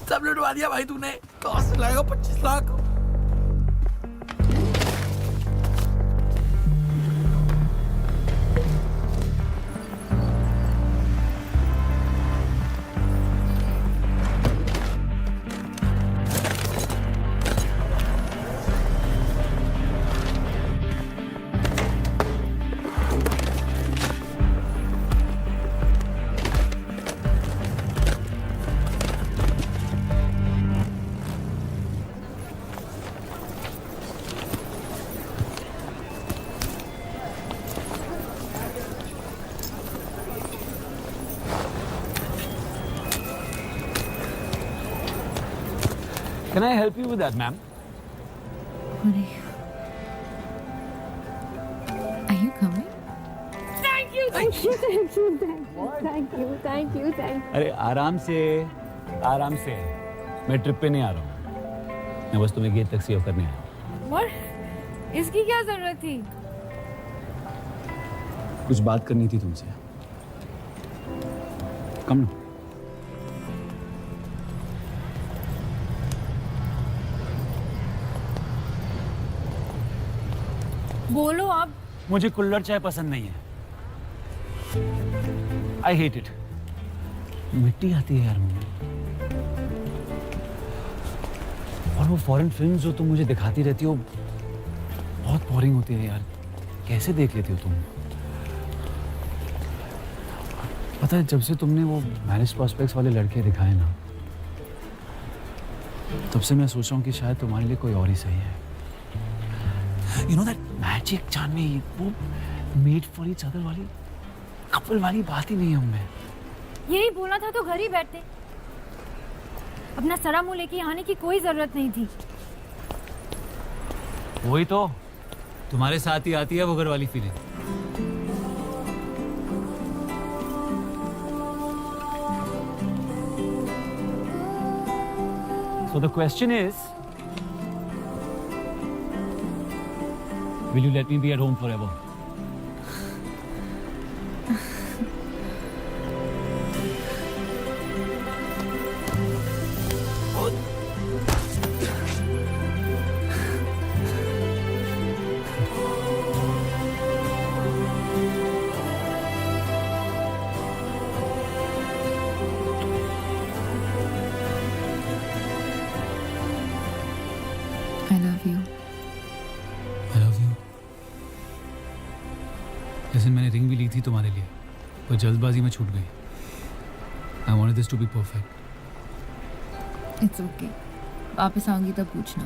सब लुटवा दिया भाई तूने। कहाँ से लाएगा 25 lakh? Can I help you with that, ma'am? Are you coming? Thank you, thank you, thank you, thank you, thank you, thank you, thank you. अरे आराम से मैं ट्रिप पे नहीं आ रहा हूँ, मैं बस तुम्हें गेट तक सी ऑफ करने आया हूँ। What? इसकी क्या जरूरत थी? कुछ बात करनी थी तुमसे। कम ना। बोलो आप। मुझे कुल्हड़ चाय पसंद नहीं है। I hate it. मिट्टी आती है यार मुझे। और वो फॉरेन फिल्म्स जो तुम मुझे दिखाती रहती हो बहुत बोरिंग होती है यार। कैसे देख लेती हो तुम? पता है जब से तुमने वो मैरिज प्रॉस्पेक्ट्स वाले लड़के दिखाए ना, तब से मैं सोच रहा हूँ कि शायद तुम्हारे लिए कोई और ही सही है। You know that magic Janvi, वो made for each other वाली कपल वाली बात ही नहीं है उनमें। यही बोला था तो घर ही बैठते। अपना सरा मुंह लेके आने की कोई जरूरत नहीं थी। वही तो तुम्हारे साथ ही आती है वो घर वाली feeling. So the question is, will you let me be at home forever? I love you. I love you. जैसे मैंने रिंग भी ली थी तुम्हारे लिए, पर जल्दबाजी में छूट गई। I wanted this to be perfect. It's okay. वापस आऊंगी तब पूछना,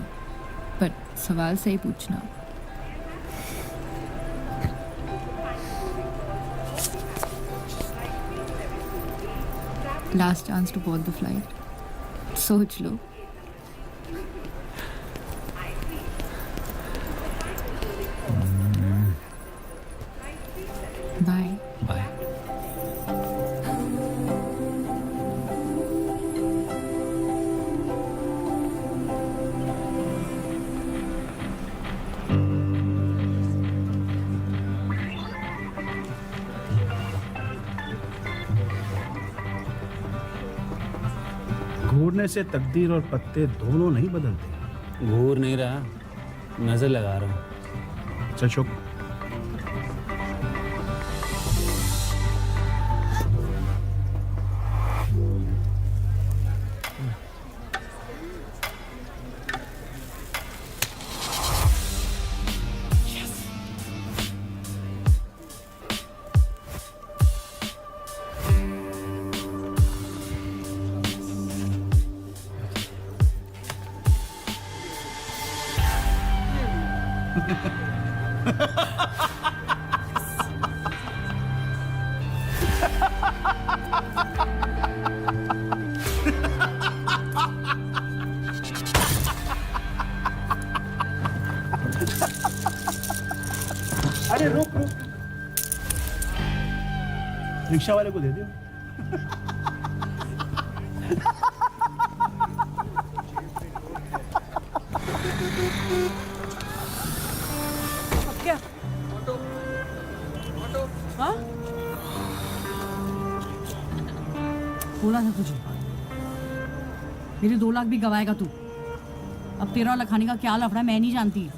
पर सवाल सही पूछना। Last chance to board the flight. सोच लो। Bye. Bye. घूरने से तकदीर और पत्ते दोनों नहीं बदलते। घूर नहीं रहा, नजर लगा रहा हूँ। चल शुक। अरे रुक रुक, रिक्शा वाले को दे दो। क्या? हाँ? बोला था तुझे, मेरे 2 लाख भी गवाएगा तू। अब तेरा और लखानी का क्या लफड़ा मैं नहीं जानती।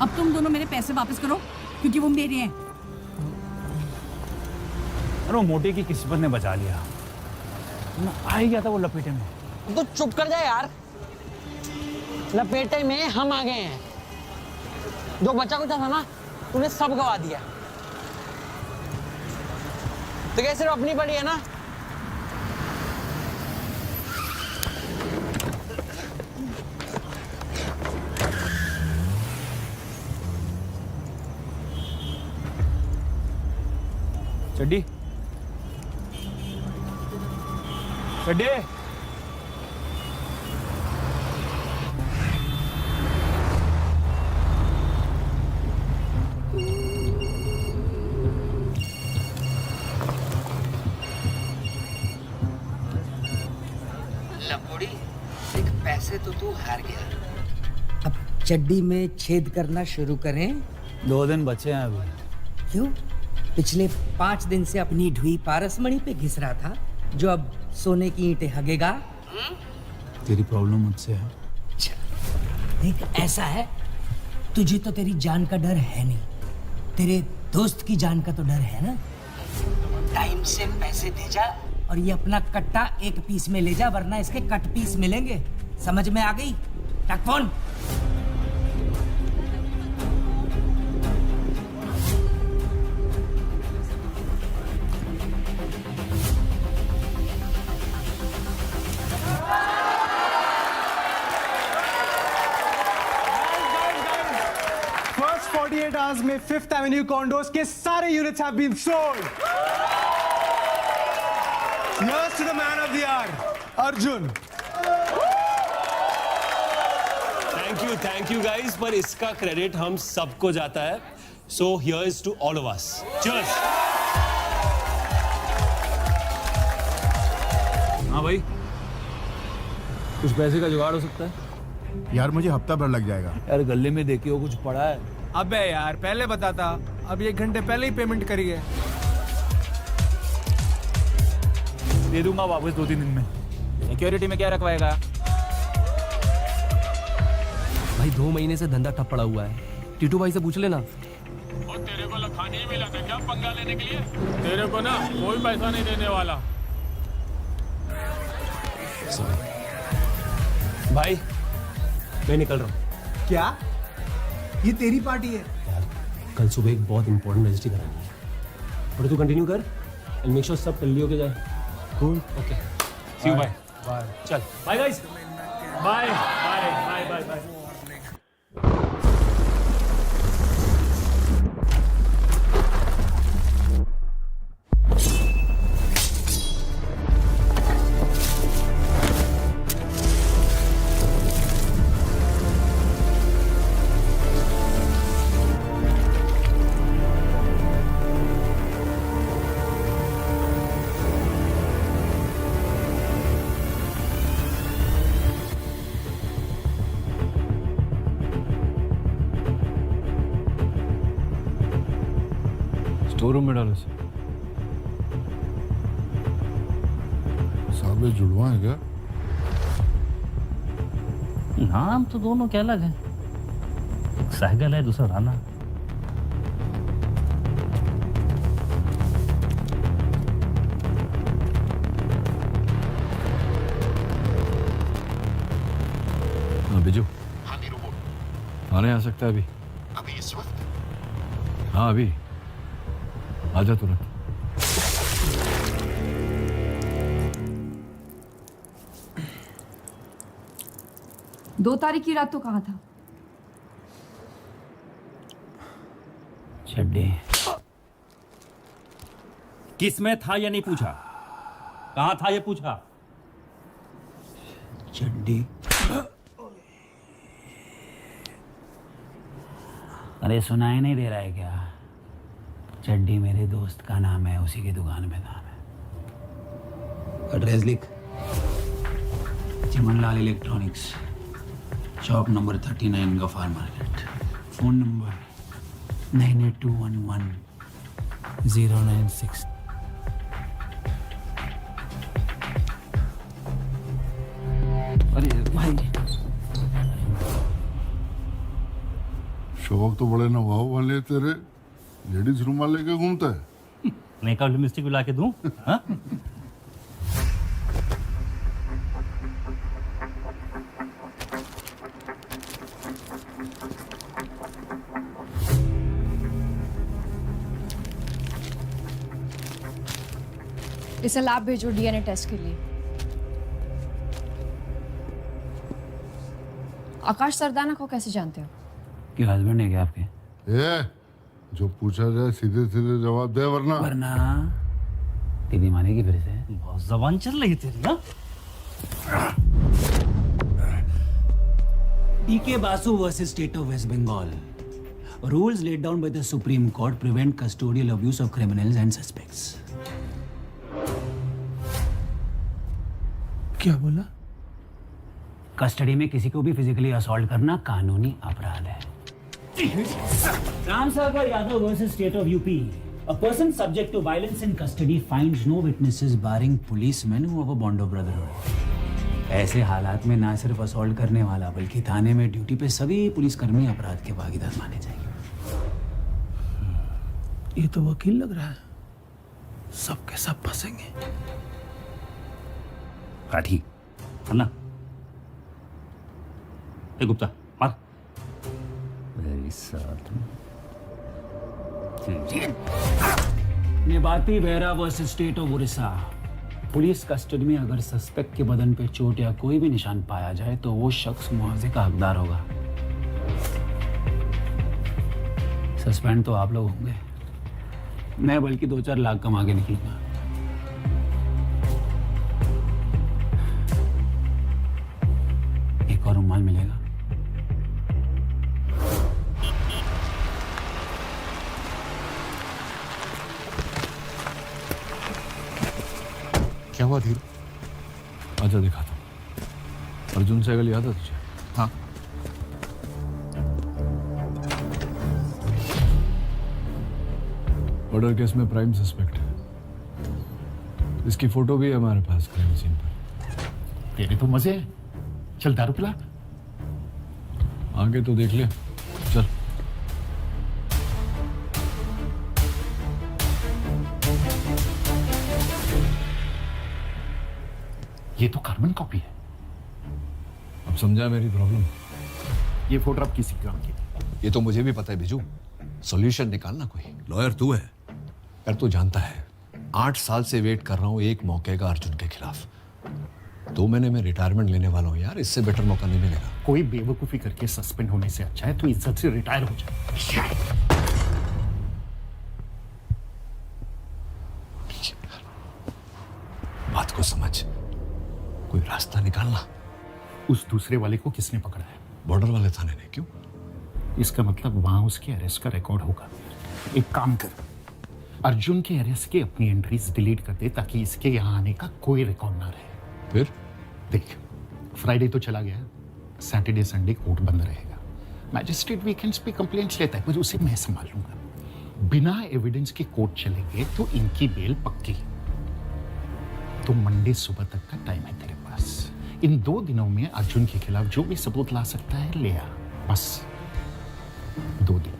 अब तुम दोनों मेरे पैसे वापस करो, क्योंकि वो मेरे हैं। अरे वो मोटे की किस्मत ने बचा लिया, आ ही गया था वो लपेटे में। तो चुप कर जा यार, लपेटे में हम आ गए हैं। जो बचा कुछ था ना, तूने सब गवा दिया। तो क्या सिर्फ अपनी पड़ी है ना? चड्डी चड्डी से तो तू हार गया। अब चड्डी में छेद करना शुरू करें। 2 दिन बचे हैं अभी। क्यों? पिछले 5 दिन से अपनी ढुई पारसमणि पे घिस रहा था, जो अब सोने की ईंटें हगेगा। तेरी प्रॉब्लम मुझसे है। देख, ऐसा है, तुझे तो तेरी जान का डर है नहीं, तेरे दोस्त की जान का तो डर है ना। टाइम से पैसे दे जा और ये अपना कट्टा 1 पीस में ले जा, वरना इसके कट पीस मिलेंगे। समझ में आ गई? रख फोन। फर्स्ट 48 आवर्स में 5th एवेन्यू कॉन्डोज के सारे units have been sold. Here's to the man of the hour, Arjun. Thank you guys, पर इसका क्रेडिट हम सबको जाता है। So here is to all of us. Cheers. हाँ भाई, कुछ पैसे का जुगाड़ हो सकता है? यार मुझे हफ्ता भर लग जाएगा। यार गले में देखिए वो कुछ पड़ा है। अबे यार, पहले बताता, अब 1 घंटे पहले ही पेमेंट करी है। दे दूंगा वापस 2-3 दिन में। सिक्योरिटी में क्या रखवाएगा? भाई 2 महीने से धंधा ठप पड़ा हुआ है, टीटू भाई से पूछ लेना। और तेरे को लखानी ही मिला था क्या पंगा लेने के लिए? तेरे को ना कोई पैसा नहीं देने वाला। भाई मैं निकल रहा हूँ। क्या? ये तेरी पार्टी है? कल सुबह एक बहुत इंपॉर्टेंट रजिस्ट्री करानी है, और तू कंटिन्यू कर एंड मेक श्योर सब टल्ली होके जाए। Cool, okay, see you, bye bye. चल bye guys, bye bye bye bye bye. Store room में डालो से। साहब ये जुड़वा है क्या? नाम तो दोनों के अलग है, सहगल है, दूसरा राणा। हाँ बिजू। हाँ नीरू बोल। आने आ सकता है अभी? अभी इस वक्त? हाँ अभी आजा तुरंत। दो तारीख की रात तो कहाँ था? चड्डी किस में था ये नहीं पूछा, कहाँ था ये पूछा। चड्डी। अरे सुनाई नहीं दे रहा है क्या? चड्डी मेरे दोस्त का नाम है, उसी की दुकान में काम है। एड्रेस लिख। Chimanlal electronics, shop number 39 Gaffar market. Phone number 98211096। अरे भाई, शौक तो बड़े नवाब वाले हैं तेरे, लेडीज रुमाल लेके घूमता है। मेकअप लिपस्टिक भी ला के दूं? हाँ? इसे लैब भेजो डीएनए टेस्ट के लिए। आकाश सरदाना को कैसे जानते हो? क्यों, हस्बैंड है क्या आपके? जो पूछा जाए सीधे सीधे जवाब दे, वरना दीदी मानेगी फिर से। बहुत जबान चल रही तेरी ना। DK Basu versus State of West Bengal. Rules laid down by the Supreme Court prevent custodial abuse of criminals and suspects. क्या बोला? कस्टडी में किसी को भी फिजिकली असॉल्ट करना कानूनी अपराध है। Ramsagar Yadav versus state of UP. A person subject to violence in custody finds no witnesses barring policemen who have a bond of brotherhood। ऐसे हालात में ना सिर्फ असॉल्ट करने वाला बल्कि थाने में ड्यूटी पे सभी पुलिसकर्मी अपराध के भागीदार माने जाएंगे। ये तो वकील लग रहा है, सब के सब फंसेंगे। काठी ना ए गुप्ता मार मेरी साथ Nilabati Behera versus state of Orissa. Police custody में अगर सस्पेक्ट के बदन पे चोट या कोई भी निशान पाया जाए तो वो शख्स मुआवजे का हकदार होगा। सस्पेंड तो आप लोग होंगे, मैं बल्कि 2-4 लाख कमा के निकलूंगा। एक और रुमाल मिलेगा। क्या हुआ धीरू? अच्छा दिखाता हूँ। अर्जुन सहगल याद है तुझे? हाँ। मर्डर केस में प्राइम सस्पेक्ट है। इसकी फोटो भी है हमारे पास क्राइम सीन पर। तेरे तो मजे हैं। चल दारू पिला। आगे तो देख ले। चल। ये तो कार्बन कॉपी है। अब समझा मेरी प्रॉब्लम? ये फोटो अब किसी काम की। ये तो मुझे भी पता है बिजू। सॉल्यूशन निकालना कोई। लॉयर तू है यार, तू जानता है 8 साल से वेट कर रहा हूँ एक मौके का अर्जुन के खिलाफ। 2 महीने में रिटायरमेंट लेने वाला हूँ यार, इससे बेटर मौका नहीं मिलेगा। कोई बेवकूफी करके सस्पेंड होने से अच्छा है तो इज्जत से रिटायर हो जाए। बात को समझ, कोई रास्ता निकालना। उस दूसरे वाले को किसने पकड़ा है? बॉर्डर वाले थाने ने। क्यों? इसका मतलब वहां उसके अरेस्ट का रिकॉर्ड होगा। एक काम कर, अर्जुन के अरेस्ट की अपनी एंट्रीज डिलीट कर दे ताकि इसके यहाँ आने का कोई रिकॉर्ड ना रहे। फिर देख, फ्राइडे तो चला गया, सैटरडे संडे कोर्ट बंद रहेगा। मैजिस्ट्रेट वीकेंड्स पे कंप्लेंट्स लेता है, पर उसे मैं संभाल लूंगा। बिना एविडेंस के कोर्ट चलेंगे तो इनकी बेल पक्की। तो मंडे सुबह तक का टाइम है तेरे पास। इन 2 दिनों में अर्जुन के खिलाफ जो भी सबूत ला सकता है ले आ। बस 2 दिन।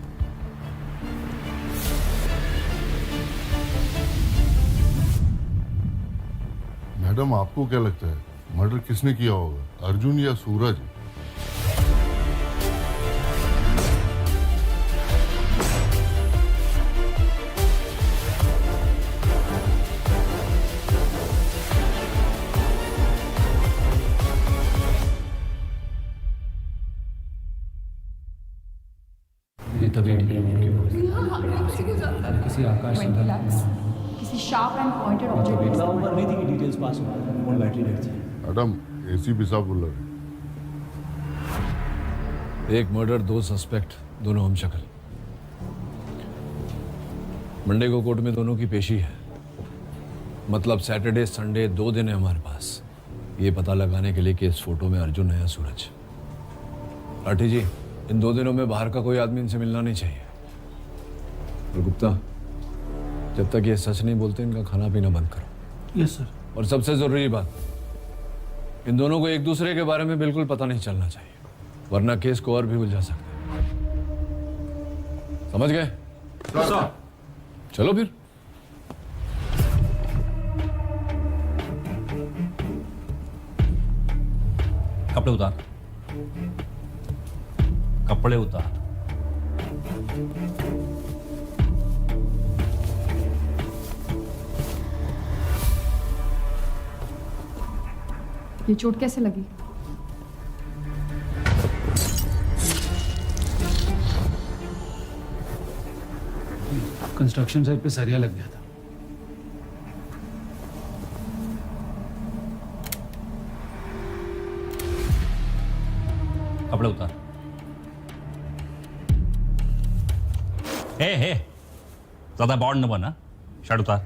मैडम आपको क्या लगता है मर्डर किसने किया होगा, अर्जुन या सूरज? किसी आकाश किसी शार्प एंड पॉइंटेड ऑब्जेक्ट नहीं थी कि डिटेल्स पास हुआ, फोन बैटरी डेड थी। मैडम एसी भी साहब बोल रहे। एक मर्डर, 2 सस्पेक्ट, दोनों हम शक्ल। मंडे को कोर्ट में दोनों की पेशी है। मतलब सैटरडे संडे 2 दिन है हमारे पास ये पता लगाने के लिए कि इस फोटो में अर्जुन है या सूरज। लाठी जी, इन 2 दिनों में बाहर का कोई आदमी इनसे मिलना नहीं चाहिए। और गुप्ता, जब तक ये सच नहीं बोलते इनका खाना पीना बंद करो। Yes sir. और सबसे जरूरी बात, इन दोनों को एक दूसरे के बारे में बिल्कुल पता नहीं चलना चाहिए, वरना केस को और भी उलझा सकते हैं। समझ गए? चलो फिर। कपड़े उतार, कपड़े उतार। ये चोट कैसे लगी? कंस्ट्रक्शन साइट पे सरिया लग गया था। कपड़े उतार। हे ज्यादा बॉन्ड न बना, शर्ट उतार।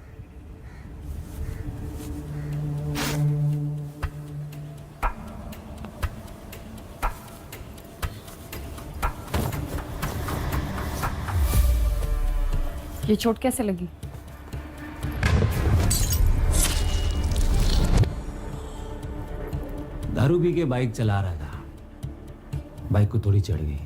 ये चोट कैसे लगी? दारू पी के बाइक चला रहा था, बाइक को थोड़ी चढ़ गई।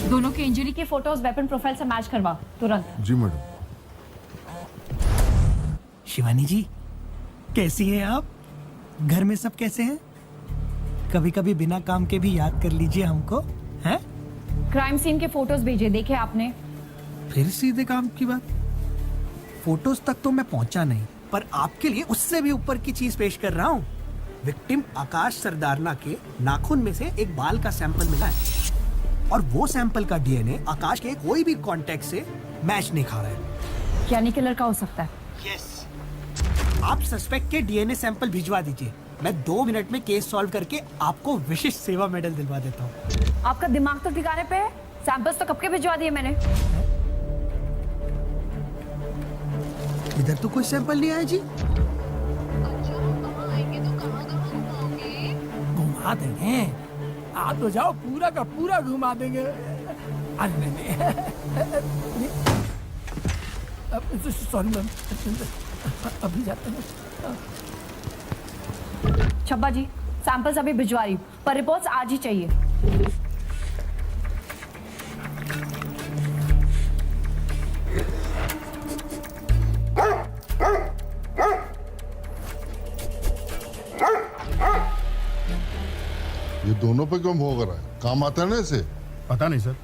दोनों की इंजरी के फोटोज वेपन प्रोफाइल से मैच करवा तुरंत। जी मैडम। शिवानी जी, कैसी हैं आप? घर में सब कैसे हैं? कभी कभी बिना काम के भी याद कर लीजिए हमको, हैं? क्राइम सीन के फोटोज भेजे, देखे आपने? फिर सीधे काम की बात। फोटोज तक तो मैं पहुंचा नहीं, पर आपके लिए उससे भी ऊपर की चीज पेश कर रहा हूँ। विक्टिम आकाश सरदारना के नाखून में से एक बाल का सैंपल मिला है और वो सैंपल का डीएनए आकाश के कोई भी कांटेक्ट से मैच नहीं खा रहा है। यानी किलर का हो सकता है। यस। आप सस्पेक्ट के डीएनए सैंपल भिजवा दीजिए, मैं 2 मिनट में केस सॉल्व करके आपको विशिष्ट सेवा मेडल दिलवा देता हूँ। आपका दिमाग तो ठिकाने पे है? सैंपल्स तो कब के भिजवा दिए मैंने। इधर तो कोई सैंपल नहीं आया जी। घुमा देंगे, आप तो जाओ, पूरा का पूरा घुमा देंगे। सॉरी मैम, अभी जाते हैं। छब्बा जी, सैंपल्स अभी भिजवा रही हूँ, पर रिपोर्ट्स आज ही चाहिए। ये दोनों पे क्यों भोग रहा है? काम आता है ना इसे? पता नहीं सर,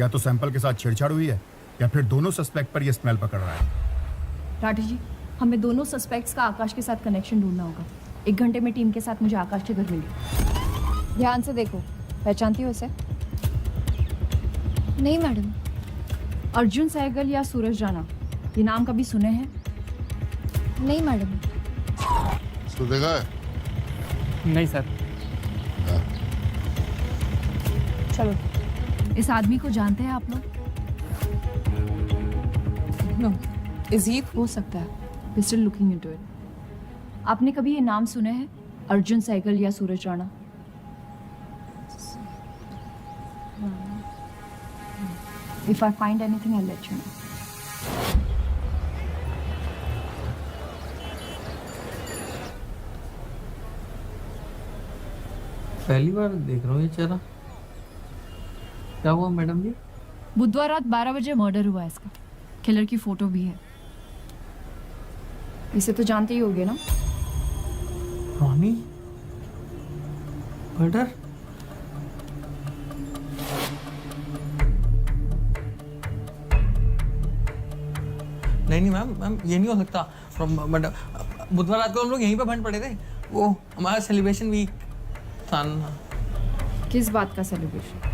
या तो सैंपल के साथ छेड़छाड़ हुई है या फिर दोनों सस्पेक्ट पर ये स्मेल पकड़ रहा है। राठी जी, हमें दोनों सस्पेक्ट्स का आकाश के साथ कनेक्शन ढूंढना होगा। 1 घंटे में टीम के साथ मुझे आकाश के घर मिलिए। ध्यान से देखो, पहचानती हो इसे? नहीं मैडम। अर्जुन सहगल या सूरज राणा, ये नाम कभी सुने हैं? नहीं मैडम। इसको देखा है? नहीं सर। चलो, इस आदमी को जानते हैं आप लोग? No, is he? हो सकता है, we still looking into it. आपने कभी ये नाम सुने हैं, अर्जुन सहगल या सूरज Rana? If I find anything, I'll let you know. पहली बार देख रहा हूँ ये चेहरा। क्या हुआ मैडम जी? बुधवार रात 12 बजे मर्डर हुआ है इसका। किलर की फोटो भी है। इसे तो जानते ही होगे ना? Ronnie murder? नहीं मैम ये नहीं हो सकता। मैडम बुधवार रात को हम लोग यहीं पे भंड पड़े थे, वो हमारा सेलिब्रेशन वीक था ना। किस बात का सेलिब्रेशन?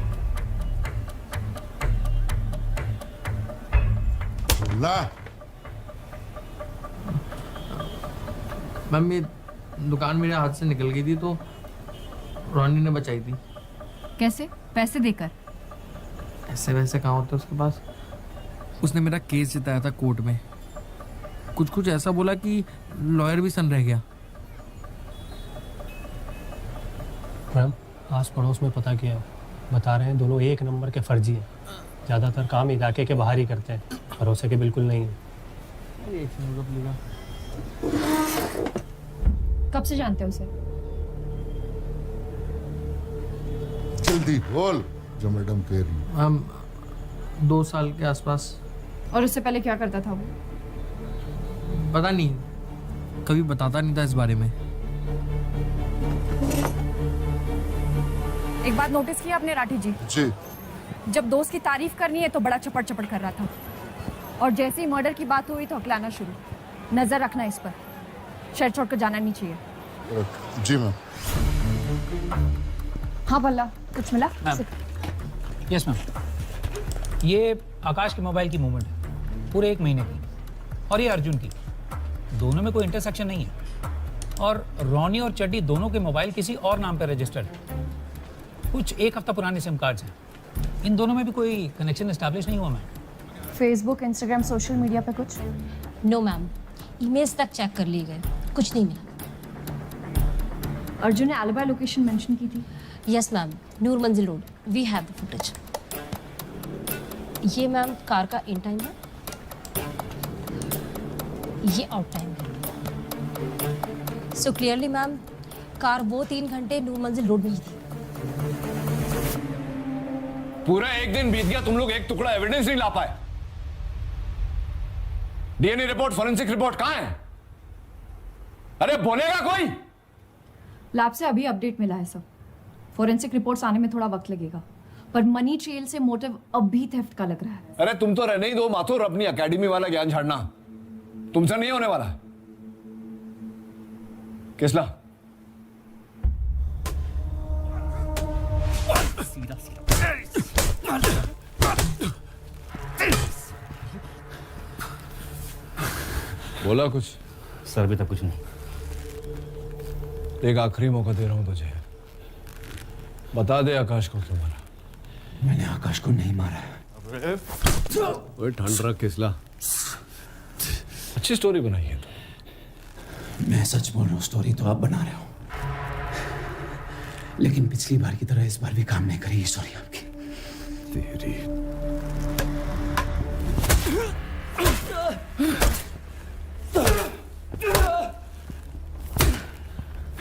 ला मैम ये दुकान मेरे हाथ से निकल गई थी तो रॉनी ने बचाई थी। कैसे? पैसे देकर? ऐसे वैसे कहाँ होते उसके पास। उसने मेरा केस जिताया था कोर्ट में। कुछ ऐसा बोला कि लॉयर भी सन रह गया। मैम आस पड़ोस में पता किया, बता रहे हैं दोनों 1 नंबर के फर्जी हैं। ज़्यादातर काम इलाके के बाहर ही करते हैं, भरोसे के बिल्कुल नहीं है। कब से जानते हो उसे? जल्दी बोल जो मैडम कह रही है। हम 2 साल के आसपास। और उससे पहले क्या करता था वो? पता नहीं, कभी बताता नहीं था इस बारे में। एक बात नोटिस किया आपने राठी जी? जी। जब दोस्त की तारीफ करनी है तो बड़ा चपट चपट कर रहा था, और जैसे ही मर्डर की बात हुई तो हकलाना शुरू। नजर रखना इस पर, शहर छोड़ कर जाना नहीं चाहिए। जी मैम। हाँ भल्ला, कुछ मिला? यस मैम, ये आकाश के मोबाइल की मूवमेंट है पूरे 1 महीने की, और ये अर्जुन की। दोनों में कोई इंटरसेक्शन नहीं है, और रॉनी और चड्डी दोनों के मोबाइल किसी और नाम पर रजिस्टर्ड है। कुछ 1 हफ्ता पुराने सिम कार्ड्स हैं। इन दोनों में भी कोई कनेक्शन एस्टैब्लिश नहीं हुआ ma'am. Facebook, Instagram, social media पे कुछ? नो मैम, ईमेल्स तक चेक कर लिए गए, कुछ नहीं मिला। अर्जुन ने एलिबाई लोकेशन मेंशन की थी? Yes ma'am, Noor Manzil road, we have the footage. ये मैम कार का इन टाइम है, ये आउट टाइम है। सो क्लियरली मैम, कार वो 3 घंटे नूर मंजिल रोड में ही थी। पूरा एक दिन बीत गया, तुम लोग एक टुकड़ा एविडेंस नहीं ला पाए। डीएनए रिपोर्ट, फॉरेंसिक रिपोर्ट कहां है? अरे बोलेगा कोई? लैब से अभी अपडेट मिला है सर। फॉरेंसिक रिपोर्ट्स आने में थोड़ा वक्त लगेगा, पर मनी ट्रेल से मोटिव अब भी थेफ्ट का लग रहा है। अरे तुम तो रहने ही दो माथुर, अपनी एकेडमी वाला ज्ञान झाड़ना तुमसे नहीं होने वाला। किसला बोला कुछ? सर अभी तक कुछ नहीं। एक आखिरी मौका दे रहा हूं तुझे, बता दे आकाश को क्यों मारा। मैंने आकाश को नहीं मारा है। ओए ठंड रख किसला, अच्छी स्टोरी बनाई है तो। मैं सच बोल रहा हूँ, स्टोरी तो आप बना रहे हो, लेकिन पिछली बार की तरह इस बार भी काम नहीं करी ये स्टोरी आपकी। तेरी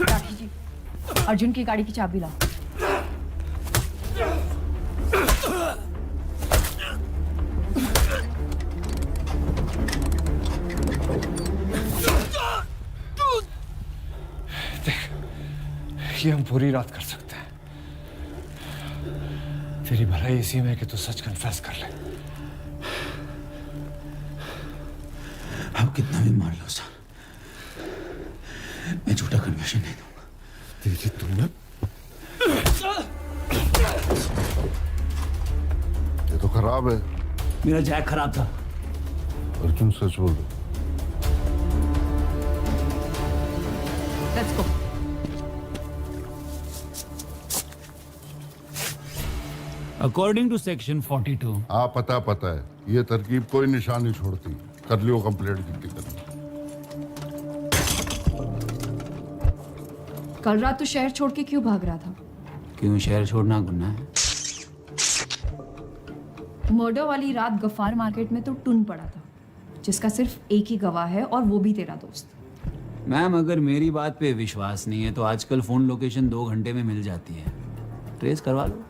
राठी जी, अर्जुन की गाड़ी की चाबी लाओ। ये हम पूरी रात कर सकते हैं। तेरी भलाई इसी में कि तू सच कन्फेस कर ले। आप कितना भी मान लो सर, मैं झूठा कन्फेशन नहीं दूंगा। तेरी तुमने ये तो खराब है। मेरा जैक खराब था। अर्जुन सच बोल रहा। Let's go. According to section 42। पता है, ये तरकीब कोई निशान नहीं छोड़ती। कर लियो कंप्लेंट की करनी। कल रात तो शहर छोड़ के क्यों भाग रहा था? क्यों शहर छोड़ना गुनाह है? मर्डर वाली रात गफ्फार मार्केट में तो टुन पड़ा था, जिसका सिर्फ एक ही गवाह है और वो भी तेरा दोस्त। मैम अगर मेरी बात पे विश्वास नहीं है तो आजकल फोन लोकेशन 2 घंटे में मिल जाती है, ट्रेस करवा लो।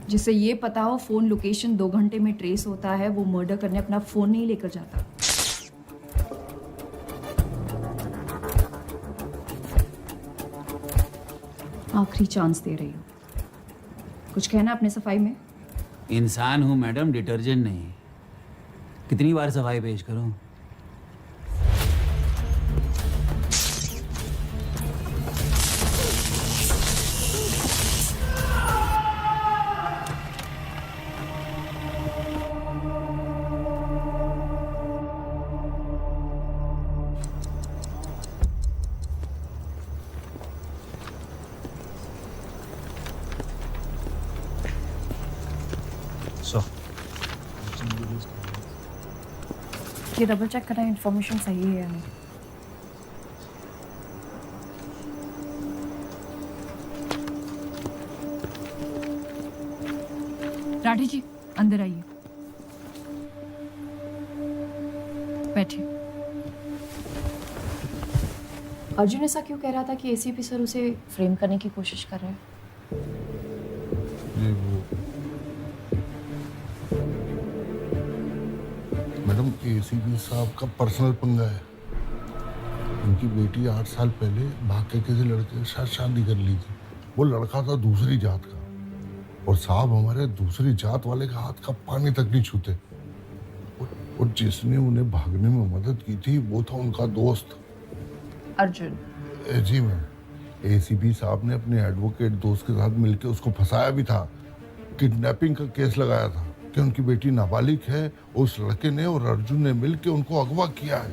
जिससे ये पता हो फोन लोकेशन 2 घंटे में ट्रेस होता है, वो मर्डर करने अपना फोन नहीं लेकर जाता। आखिरी चांस दे रही हूँ, कुछ कहना अपने सफाई में? इंसान हूँ मैडम, डिटर्जेंट नहीं। कितनी बार सफाई पेश करूँ? ये डबल चेक करना इन्फॉर्मेशन सही है या नहीं। राठी जी अंदर आइए, बैठिए। अर्जुन ऐसा क्यों कह रहा था कि एसीपी सर उसे फ्रेम करने की कोशिश कर रहे हैं? मैडम एसीपी साहब का पर्सनल पंगा है। उनकी बेटी 8 साल पहले भाग के किसी लड़के के साथ शादी कर ली थी। वो लड़का था दूसरी जात का, और साहब हमारे दूसरी जात वाले का हाथ का पानी तक नहीं छूते। और जिसने उन्हें भागने में मदद की थी वो था उनका दोस्त अर्जुन। जी मैम, एसीपी साहब ने अपने एडवोकेट दोस्त के साथ मिलकर उसको फंसाया भी था। किडनैपिंग का केस लगाया था कि उनकी बेटी नाबालिग है, उस लड़के ने और अर्जुन ने मिलकर उनको अगवा किया है।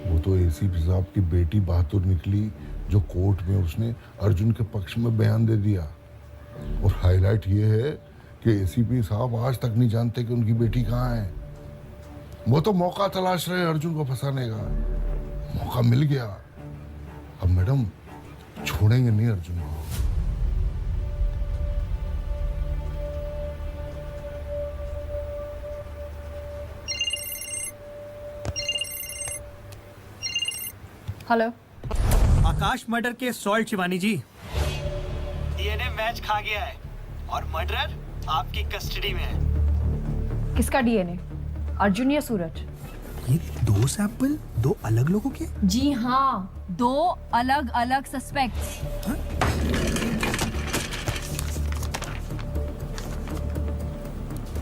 वो तो एसीपी साहब की बेटी बहादुर निकली, जो कोर्ट में उसने अर्जुन के पक्ष में बयान दे दिया। और हाईलाइट ये है कि एसीपी साहब आज तक नहीं जानते कि उनकी बेटी कहाँ है। वो तो मौका तलाश रहे अर्जुन को फंसाने का। मौका मिल गया, अब मैडम छोड़ेंगे नहीं अर्जुन को। हेलो। आकाश मर्डर के सॉल्ट शिवानी जी। डीएनए मैच खा गया है और मर्डरर आपकी कस्टडी में है। किसका डीएनए? अर्जुन या सूरज? ये 2 सैंपल 2 अलग लोगों के? जी हाँ, 2 अलग अलग सस्पेक्ट्स।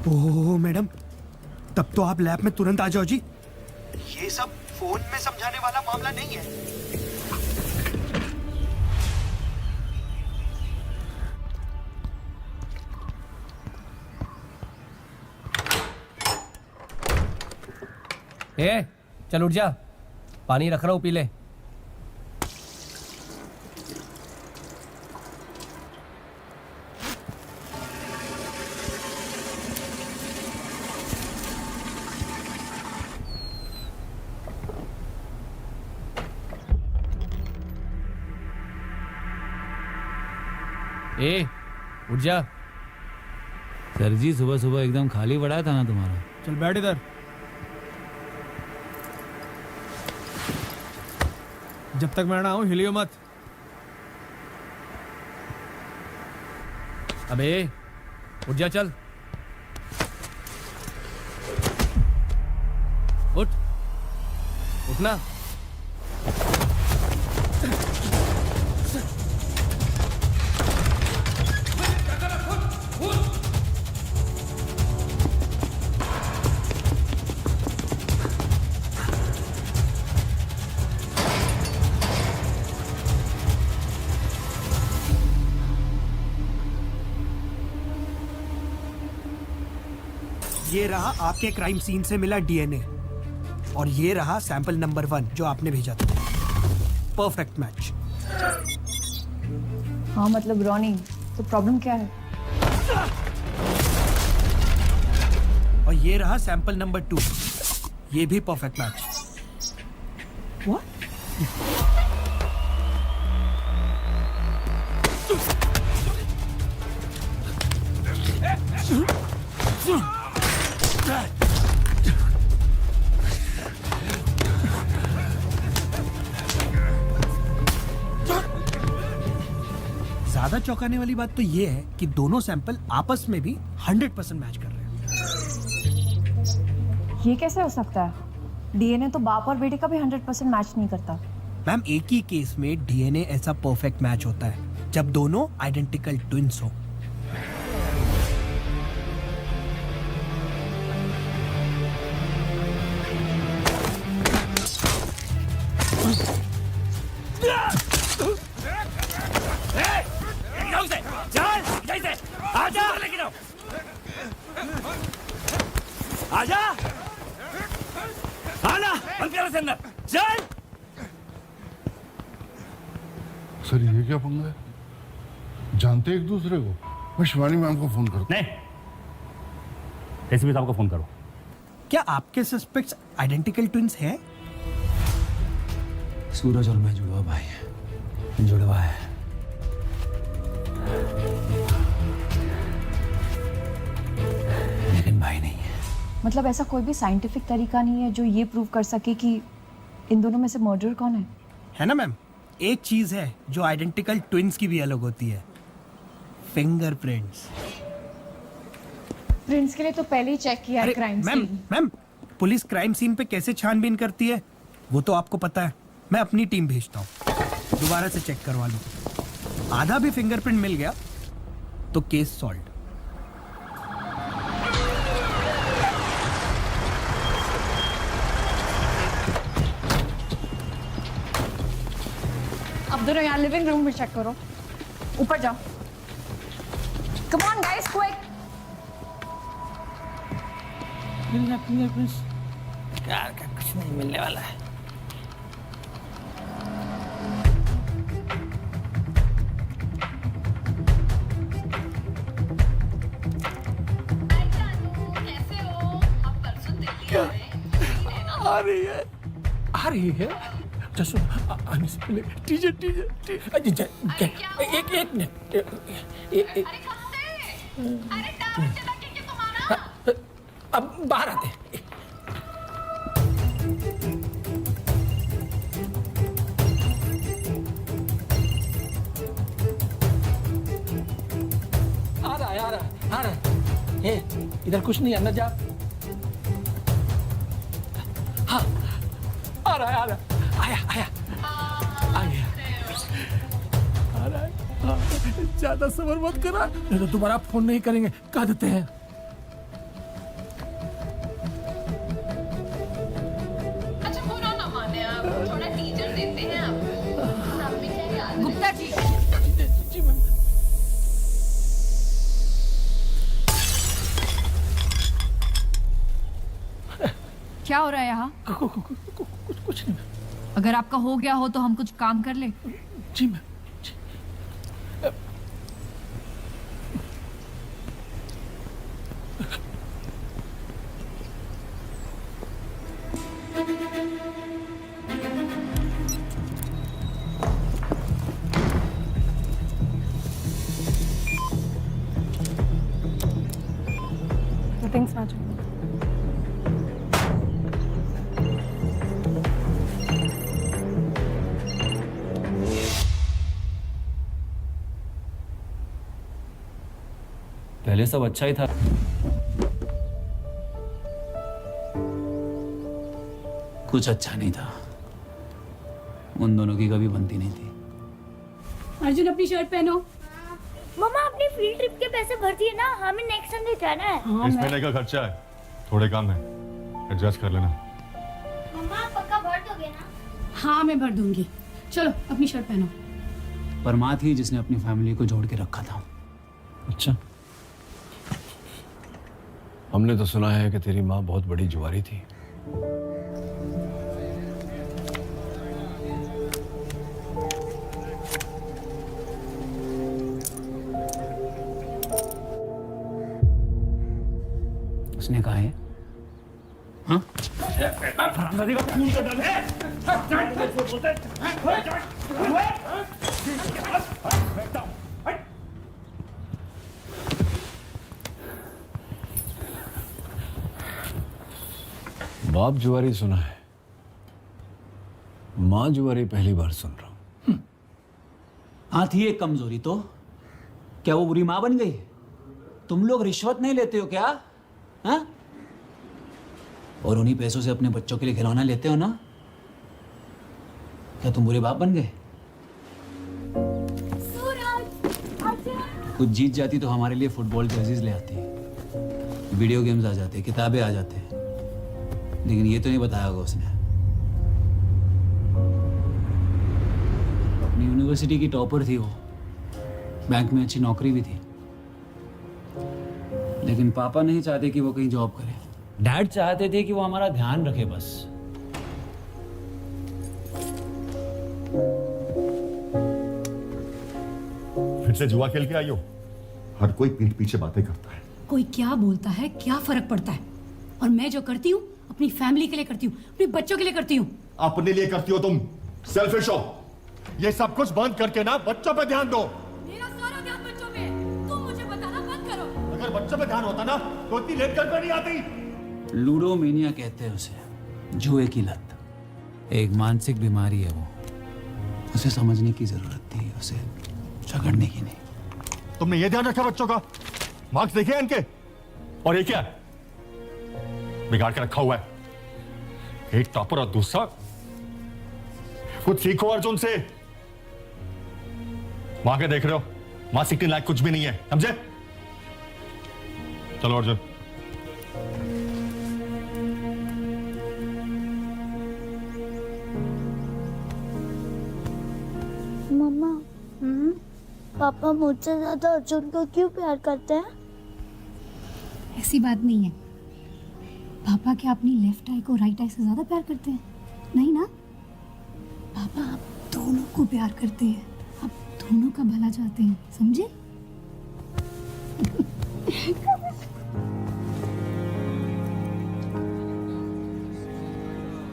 ओह मैडम, तब तो आप लैब में तुरंत आ जाओ जी। ये सब फोन में समझाने वाला मामला नहीं है। ए, चल उठ जा, पानी रख रहा हूँ, पी ले। ए, उठ जा। सर जी सुबह सुबह एकदम खाली पड़ा था ना तुम्हारा। चल बैठ इधर। जब तक मैं ना आऊं हिलियो मत। अबे उठ जा, चल उठ, उठना। ये रहा आपके क्राइम सीन से मिला डीएनए और ये रहा सैंपल नंबर 1 जो आपने भेजा था। Perfect match. हाँ मतलब रॉनी, तो प्रॉब्लम क्या है? और ये रहा सैंपल नंबर 2, ये भी परफेक्ट मैच। ज्यादा चौंकाने वाली बात तो ये है कि दोनों सैंपल आपस में भी 100% मैच कर रहे हैं। ये कैसे हो सकता है? डीएनए तो बाप और बेटे का भी 100% मैच नहीं करता। मैम, एक ही केस में डीएनए ऐसा परफेक्ट मैच होता है जब दोनों आइडेंटिकल ट्विंस हो। आजा, आना, बंद कर से अंदर, चल। सर ये क्या पंगा है? जानते एक दूसरे को? मैं शिवानी मैम को फोन करता। नहीं, एसीपी साहब को फोन करो। क्या आपके सस्पेक्ट्स आइडेंटिकल ट्विंस हैं? सूरज और मैं जुड़वा भाई है, जुड़वा है। लेकिन भाई नहीं है। मतलब ऐसा कोई भी साइंटिफिक तरीका नहीं है जो ये प्रूव कर सके कि इन दोनों में से मर्डर कौन है? है ना मैम, एक चीज है जो आइडेंटिकल ट्विंस की भी अलग होती है, फिंगरप्रिंट्स। प्रिंट्स के लिए तो पहले ही चेक किया है crime scene. Ma'am, police crime scene पे कैसे छानबीन करती है वो तो आपको पता है। मैं अपनी टीम भेजता हूँ, दोबारा से चेक करवा लूँ। आधा भी फिंगरप्रिंट मिल गया तो केस सॉल्व। अब दोनों यहाँ लिविंग रूम में चेक करो। ऊपर जाओ। Come on guys, quick. यार का कुछ नहीं मिलने वाला है। आ रही है, आ रही है। जसो आने से पहले टीचर एक मिनट। अब बाहर आते। इधर कुछ नहीं, अंदर जा। हाँ, आ रहा है, आया आ रहा है। हाँ, ज्यादा सबर मत करा, नहीं तो दोबारा फोन नहीं करेंगे, कह देते हैं। अच्छा बुरा ना माने आप, थोड़ा टीचर देते हैं आप। गुप्ता जी क्या हो रहा है यहाँ? कुछ नहीं। अगर आपका हो गया हो तो हम कुछ काम कर ले। जी मैम। Nothing's matching. पहले सब अच्छा ही था। कुछ अच्छा नहीं था। उन दोनों की कभी बनती नहीं थी। अर्जुन अपनी शर्ट पहनो। मम्मा अपनी फील्ड ट्रिप के पैसे भर दिए ना, हमें नेक्स्ट संडे जाना है। इस महीने का खर्चा है, थोड़े काम है, एडजस्ट कर लेना। मम्मा पक्का भर दोगे ना? हाँ मैं भर दूंगी। चलो अपनी शर्ट पहनो। पर माँ थी जिसने अपनी फैमिली को जोड़ के रखा था। अच्छा, हमने तो सुना है कि तेरी माँ बहुत बड़ी जुआरी थी। उसने कहा है हाँ? बाप जुआरी सुना है, माँ जुआरी पहली बार सुन रहा हूं। हाँ थी एक कमजोरी तो, क्या वो बुरी माँ बन गई? तुम लोग रिश्वत नहीं लेते हो क्या? हाँ? और उन्हीं पैसों से अपने बच्चों के लिए खिलौना लेते हो ना? क्या तुम बुरे बाप बन गए? कुछ जीत जाती तो हमारे लिए फुटबॉल जर्सीज ले आती, वीडियो गेम्स आ जाते, किताबें आ जाते, लेकिन ये तो नहीं बताया होगा उसने। अपनी यूनिवर्सिटी की टॉपर थी वो, बैंक में अच्छी नौकरी भी थी, लेकिन पापा नहीं चाहते कि वो कहीं जॉब करे। डैड चाहते थे कि वो हमारा ध्यान रखे बस। फिर से जुआ खेल के आई हो? हर कोई पीठ पीछे बातें करता है। कोई क्या बोलता है, क्या फर्क पड़ता है? और मैं जो करती हूँ अपनी फैमिली के लिए करती हूँ, अपने बच्चों के लिए करती हूँ। अपने लिए करती हो तुम, सेल्फिश हो। ये सब कुछ बंद करके ना बच्चों पे ध्यान दो। मेरा सारा ध्यान बच्चों पे, तुम मुझे बताना बंद करो। अगर बच्चों पे ध्यान होता ना तो इतनी लेट घर पे नहीं आती। लूडोमेनिया कहते हैं उसे, जुए की लत। एक मानसिक बीमारी है वो, उसे समझने की जरूरत थी, उसे झगड़ने की नहीं। तुमने ये ध्यान रखा बच्चों का? मार्क्स देखे हैं इनके? और ये क्या है? बिगाड़ के रखा हुआ है। एक टॉपर और दूसरा। कुछ सीखो अर्जुन से। मां के देख रहे हो, मां सीखने लायक कुछ भी नहीं है, समझे? चलो अर्जुन। मम्मा पापा मुझसे ज्यादा अर्जुन को क्यों प्यार करते हैं? ऐसी बात नहीं है। पापा क्या अपनी लेफ्ट आई को राइट आई से ज्यादा प्यार करते हैं? नहीं ना। पापा आप दोनों को प्यार करते हैं, आप दोनों का भला चाहते हैं, समझे?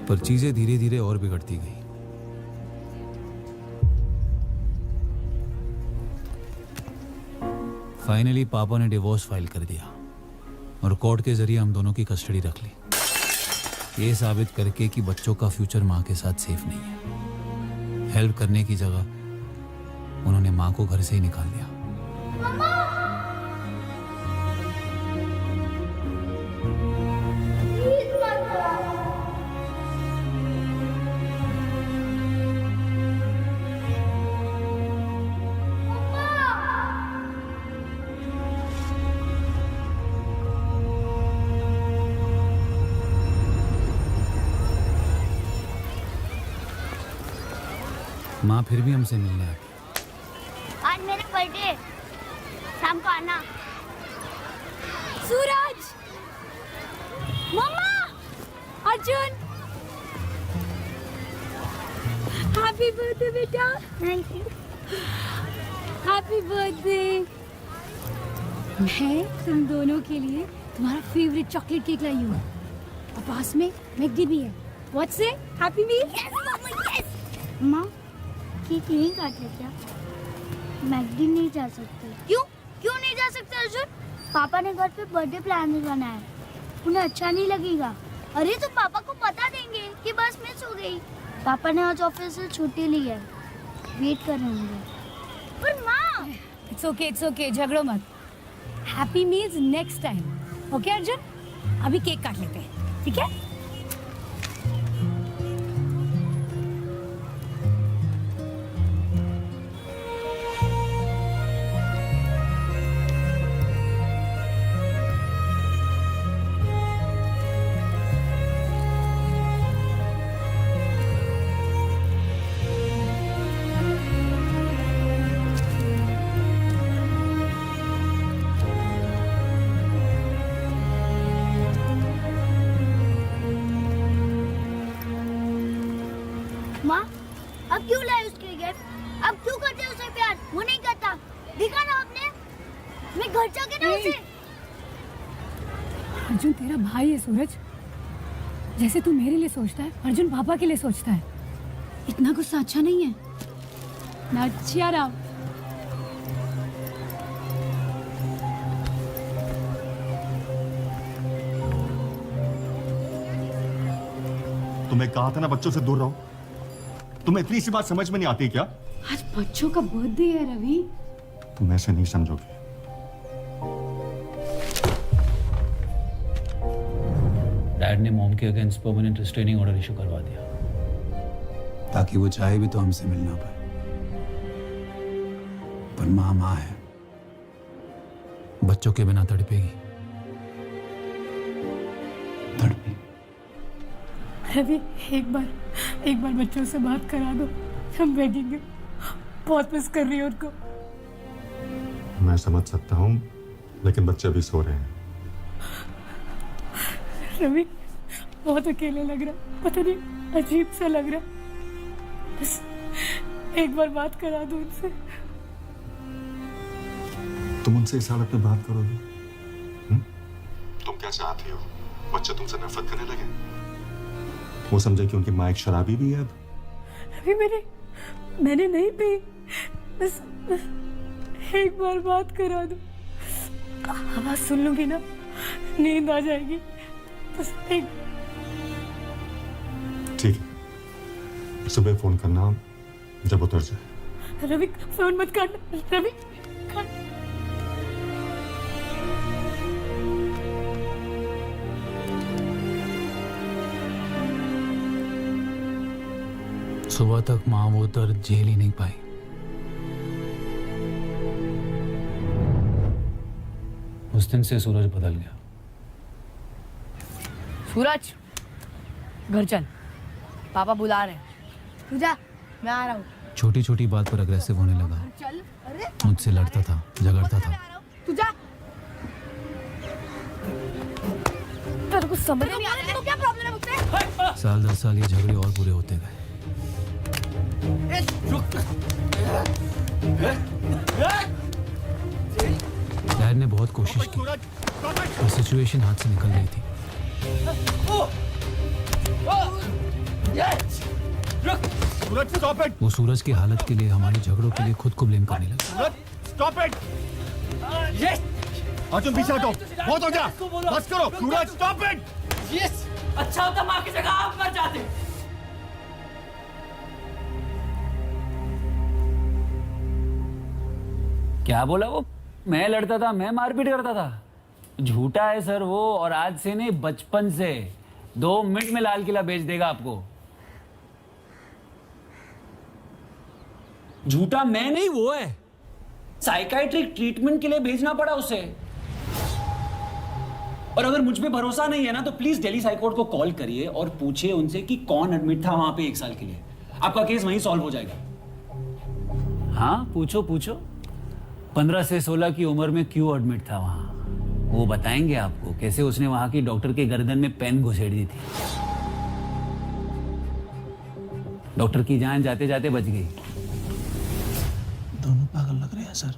पर चीजें धीरे धीरे और बिगड़ती गई। फाइनली पापा ने डिवोर्स फाइल कर दिया और कोर्ट के जरिए हम दोनों की कस्टडी रख ली, ये साबित करके कि बच्चों का फ्यूचर माँ के साथ सेफ नहीं है। हेल्प करने की जगह उन्होंने माँ को घर से ही निकाल दिया। माँ फिर भी हमसे मिलने आई। आज मेरा बर्थडे, शाम को आना। सूरज, मम्मा, अर्जुन, हैप्पी बर्थडे बेटा। Thank you. Happy birthday. मैं तुम दोनों के लिए तुम्हारा फेवरेट चॉकलेट केक लाई हूँ और पास में मैकडी भी है। व्हाट्स से हैप्पी मील। माँ केक नहीं काटे क्या? मैकडी नहीं जा सकते। क्यों नहीं जा सकते अर्जुन? पापा ने घर पे बर्थडे प्लान नहीं बनाया, उन्हें अच्छा नहीं लगेगा। अरे तो पापा को बता देंगे कि बस मिस हो गई। पापा ने आज ऑफिस से छुट्टी ली है, वेट कर रहे होंगे। पर माँ इट्स ओके, झगड़ो मत। Happy meals next time. Okay Arjun, अभी केक काट लेते हैं, ठीक है? माँ अब क्यों लाए उसके गिफ्ट? अब क्यों करते उसे प्यार? वो नहीं करता, दिखा ना आपने। मैं घर जाके ना उसे। अर्जुन तेरा भाई है सूरज, जैसे तू मेरे लिए सोचता है अर्जुन पापा के लिए सोचता है। इतना गुस्सा अच्छा नहीं है ना। cheer up। तुम्हें कहा था ना बच्चों से दूर रहो। तुम्हें इतनी सी बात समझ में नहीं आती क्या? आज बच्चों का बर्थडे है रवि। तुम ऐसे नहीं समझोगे। डैड ने मॉम के against permanent restraining order issue करवा दिया ताकि वो चाहे भी तो हमसे मिल ना पाए। पर माँ है, बच्चों के बिना तड़पेगी। रवि एक बार बच्चों से बात करा दो, हम बेगेंगे। बहुत मिस कर रही है उनको। मैं समझ सकता हूँ, लेकिन बच्चे अभी सो रहे हैं। रवि बहुत अकेले लग रहा, पता नहीं अजीब सा लग रहा। बस एक बार बात करा दो उनसे। तुम उनसे इस हालत में बात करोगे? तुम क्या चाहती हो? बच्चे तुमसे नफरत करने लगे? वो समझे कि उनकी माँ एक शराबी भी है अब? अभी मैंने नहीं पी। बस एक बार बात करा दो, आवाज सुन लूंगी ना, नींद आ जाएगी। बस एक। ठीक है, सुबह फोन करना जब उतर जाए। रवि फोन मत काटना, रवि सुबह तक माँ वो दर्द झेल ही नहीं पाई। उस दिन से सूरज बदल गया। सूरज घर चल, पापा बुला रहे हैं। तू जा, मैं आ रहा हूँ। छोटी छोटी बात पर अग्रेसिव होने लगा। चल। अरे मुझसे लड़ता था, झगड़ता था। तू जा। तेरे को समझ नहीं आ रहा है? क्या प्रॉब्लम है मुझसे? साल दर साल ये झगड़े और बुरे होते गए। डैड ने बहुत कोशिश की, पर सिचुएशन हाथ से निकल रही थी। वो सूरज की हालत के लिए, हमारे झगड़ों के लिए खुद को ब्लेम करने लगा। Stop it! अर्जुन पीछे हटो, बहुत हो गया, बस करो। सूरज स्टॉप इट! यस, अच्छा होता माँ की जगह आप मर जाते। क्या बोला वो? मैं लड़ता था, मैं मारपीट करता था? झूठा है सर वो, और आज से नहीं बचपन से। 2 मिनट में लाल किला बेच देगा आपको। झूठा मैं नहीं, वो है। साइकाइट्रिक ट्रीटमेंट के लिए भेजना पड़ा उसे। और अगर मुझ पे भरोसा नहीं है ना, तो प्लीज दिल्ली हाईकोर्ट को कॉल करिए और पूछिए उनसे कि कौन एडमिट था वहां पे 1 साल के लिए। आपका केस वहीं सॉल्व हो जाएगा। हाँ पूछो पूछो, 15 से 16 की उम्र में क्यों एडमिट था वहां, वो बताएंगे आपको। कैसे उसने वहां की डॉक्टर के गर्दन में पेन घुसेड़ दी थी, डॉक्टर की जान जाते जाते बच गई। दोनों पागल लग रहे हैं सर।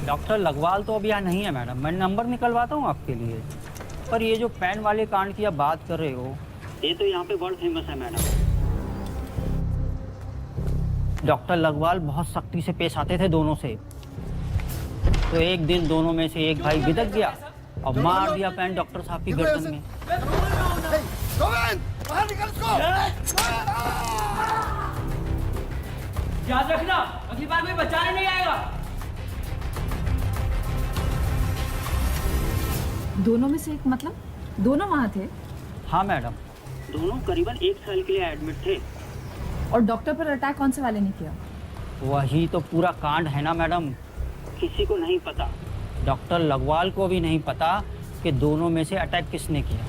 डॉक्टर लगवाल तो अभी यहाँ नहीं है मैडम, मैं नंबर निकलवाता हूँ आपके लिए। पर ये जो पेन वाले कांड की आप बात कर रहे हो, ये तो यहाँ पे वर्ल्ड फेमस है मैडम। डॉक्टर लगवाल बहुत सख्ती से पेश आते थे दोनों से। तो एक दिन दोनों में से एक भाई बिदक गया और मार दिया पेन डॉक्टर साहब की गर्दन में। याद रखना, अगली बार कोई बचाने नहीं आएगा। दोनों में से एक मतलब दोनों वहाँ थे? हाँ मैडम, दोनों करीबन 1 साल के लिए एडमिट थे। और डॉक्टर पर अटैक कौन से वाले ने किया? वही तो पूरा कांड है ना मैडम, किसी को नहीं पता। डॉक्टर लगवाल को भी नहीं पता कि दोनों में से अटैक किसने किया।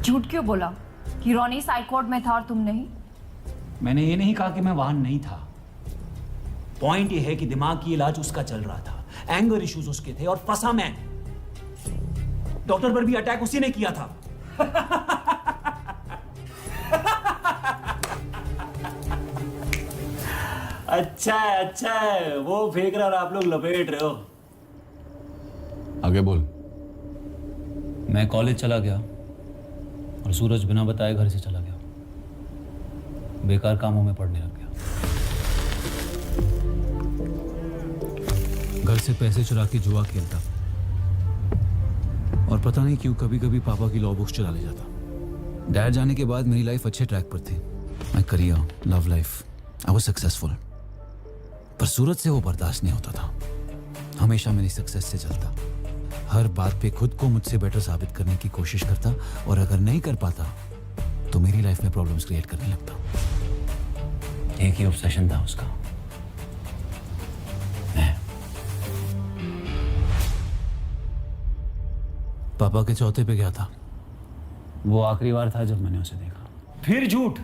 झूठ क्यों बोला कि रोनी साइकोर्ट में था और तुम नहीं? मैंने ये नहीं कहा कि मैं वहां नहीं था। पॉइंट ये है कि दिमाग की इलाज उसका चल रहा था, एंगर इश्यूज उसके थे और फंसा मैं। डॉक्टर पर भी अटैक उसी ने किया था। अच्छा है, वो फेंक रहा और आप लोग लपेट रहे हो। आगे बोल। मैं कॉलेज चला गया और सूरज बिना बताए घर से चला गया, बेकार कामों में पड़ने लग गया। घर से पैसे चुरा के जुआ खेलता और पता नहीं क्यों कभी कभी पापा की लॉ बुक्स चुरा ले जाता। डैड जाने के बाद मेरी लाइफ अच्छे ट्रैक पर थी। My career, love life, I was successful. पर सूरज से वो बर्दाश्त नहीं होता था। हमेशा मेरी सक्सेस से जलता, हर बात पे खुद को मुझसे बेटर साबित करने की कोशिश करता और अगर नहीं कर पाता तो मेरी लाइफ में प्रॉब्लम्स क्रिएट करने लगता। एक ही ऑब्सेशन था उसका, मैं। पापा के चौथे पे गया था, वो आखिरी बार था जब मैंने उसे देखा। फिर झूठ,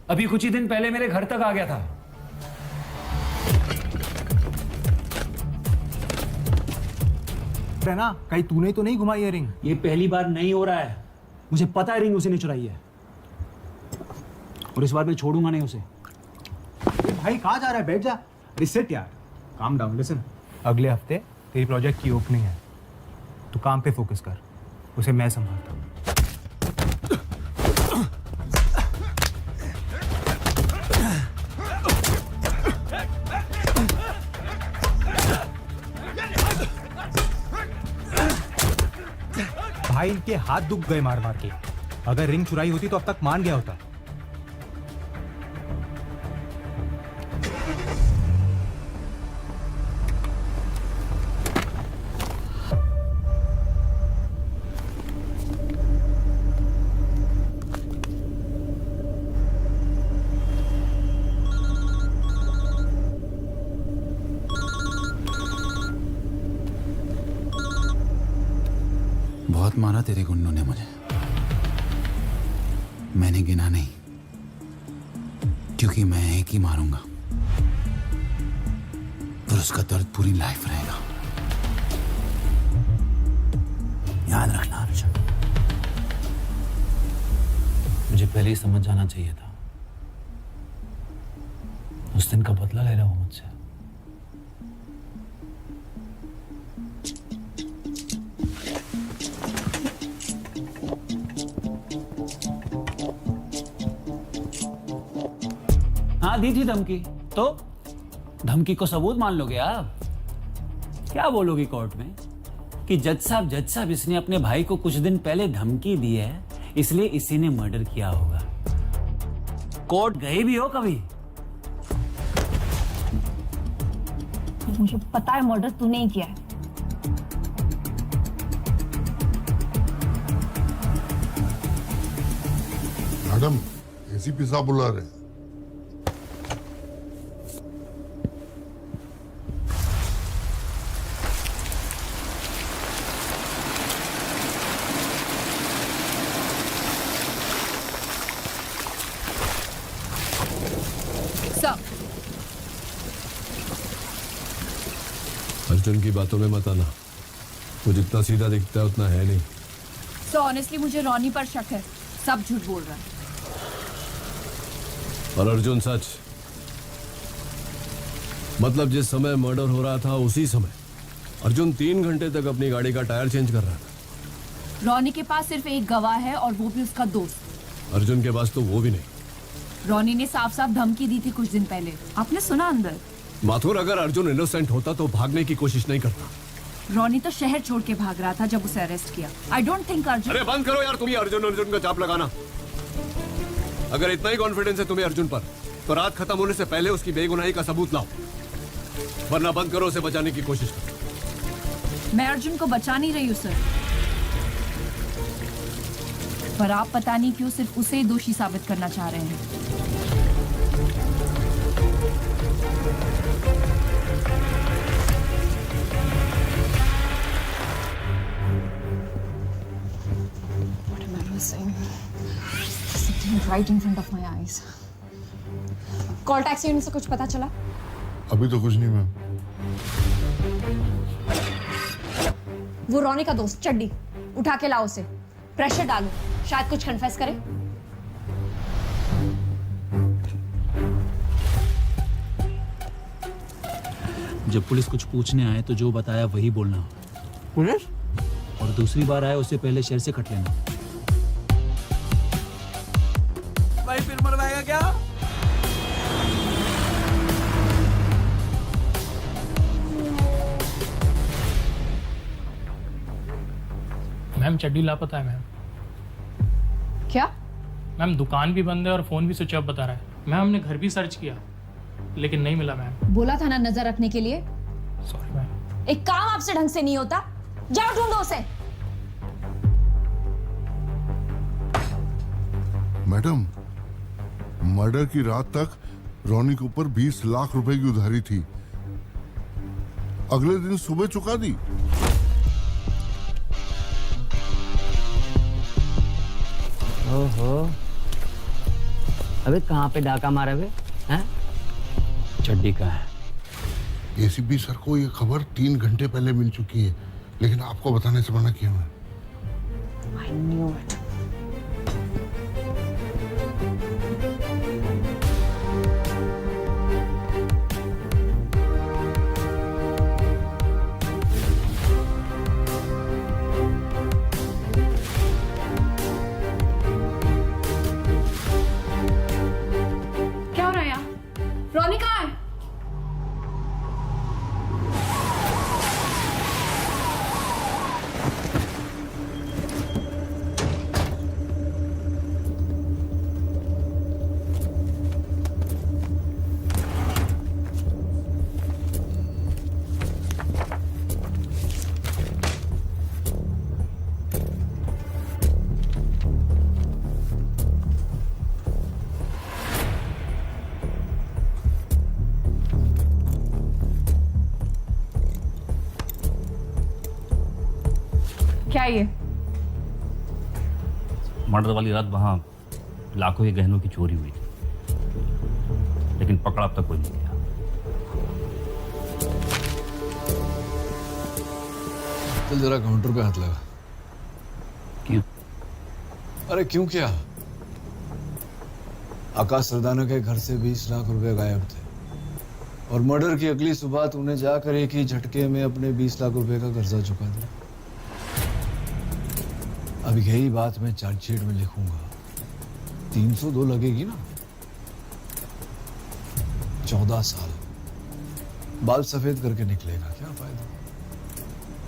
अभी कुछ ही दिन पहले मेरे घर तक आ गया था। ना कहीं तूने तो नहीं घुमाई है रिंग? ये पहली बार नहीं हो रहा है, मुझे पता है रिंग उसी ने चुराई है और इस बार मैं छोड़ूंगा नहीं उसे। भाई कहाँ जा रहा है? बैठ जा। रिसेट यार, काम डाउन। लिसन, अगले हफ्ते तेरी प्रोजेक्ट की ओपनिंग है, तू काम पे फोकस कर, उसे मैं संभालता हूँ। भाई इनके हाथ दुख गए मार मार के। अगर रिंग चुराई होती तो अब तक मान गया होता। बहुत मारा तेरे गुंडों ने मुझे, मैंने गिना नहीं, क्योंकि मैं एक ही मारूंगा पर उसका दर्द पूरी लाइफ रहेगा। याद रखना अर्जुन, मुझे पहले ही समझ जाना चाहिए था। उस दिन का बदला ले रहा हूं मुझसे। हाँ दी थी धमकी, तो धमकी को सबूत मान लोगे आप? क्या बोलोगी कोर्ट में कि जज साहब इसने अपने भाई को कुछ दिन पहले धमकी दी है, इसलिए इसी ने मर्डर किया होगा। कोर्ट गए भी हो कभी? मुझे पता है मर्डर तूने ही किया है। मैडम, एसीपी साहब बुला रहे हैं। सर, अर्जुन की बातों में मत आना। वो जितना सीधा दिखता है उतना है नहीं। सो ऑनेस्टली मुझे रॉनी पर शक है, सब झूठ बोल रहा है। और अर्जुन सच। मतलब जिस समय मर्डर हो रहा था उसी समय अर्जुन 3 घंटे तक अपनी गाड़ी का टायर चेंज कर रहा था। रॉनी के पास सिर्फ एक गवाह है और वो भी उसका दोस्त। अर्जुन के पास तो वो भी नहीं। रॉनी ने साफ साफ धमकी दी थी कुछ दिन पहले, आपने सुना अंदर? माथुर, अगर अर्जुन इनोसेंट होता तो भागने की कोशिश नहीं करता। रॉनी तो शहर छोड़ के भाग रहा था जब उसे अरेस्ट किया। I don't think Arjun. अरे बंद करो यार, तुम्हें अर्जुन का चाप लगाना। अगर इतना ही कॉन्फिडेंस है तुम्हें अर्जुन पर, तो रात खत्म होने से पहले उसकी बेगुनाही का सबूत लाओ, वरना बंद करो उसे बचाने की कोशिश करो। मैं अर्जुन को बचा नहीं रही हूँ सर, पर आप पता नहीं क्यों सिर्फ उसे ही दोषी साबित करना चाह रहे हैं। Right in front of my eyes. Call taxi unit से कुछ पता चला? अभी तो कुछ नहीं मैम। वो रॉनी का दोस्त चड्डी, उठा के लाओ उसे, प्रेशर डालो, शायद कुछ कन्फेस करे। जब पुलिस कुछ पूछने आए तो जो बताया वही बोलना। पुलिस? और दूसरी बार आए उससे पहले शहर से कट लेना। भाई फिर मरवाएगा क्या? मैम चड्डी लापता है मैम। क्या? मैम दुकान भी बंद है और फोन भी स्विच ऑफ बता रहा है। मैम हमने घर भी सर्च किया लेकिन नहीं मिला मैम। बोला था ना नजर रखने के लिए। Sorry ma'am. एक काम आपसे ढंग से नहीं होता, जाओ ढूंढो उसे। मैडम, मर्डर की रात तक रोनी के ऊपर 20 लाख रुपए की उधारी थी, अगले दिन सुबह चुका दी। ओहो, अबे कहाँ पे डाका मारा बे? हैं? चड्डी का है। एसीपी सर को ये खबर 3 घंटे पहले मिल चुकी है, लेकिन आपको बताने से मना किया मैं। I knew it. क्या हो रहा है यहाँ? रॉनी कहाँ है? क्या ये? मर्डर वाली रात वहां लाखों के गहनों की चोरी हुई थी, लेकिन पकड़ा अब तक कोई नहीं गया। चल जरा काउंटर पे हाथ लगा। क्यों? अरे क्यों क्या? आकाश सरदाना के घर से 20 लाख रुपए गायब थे और मर्डर की अगली सुबह तूने जाकर एक ही झटके में अपने 20 लाख रुपए का कर्जा चुका दिया। अब यही बात मैं चार्जशीट में लिखूंगा, 302 लगेगी ना। 14 साल बाल सफेद करके निकलेगा, क्या फायदा।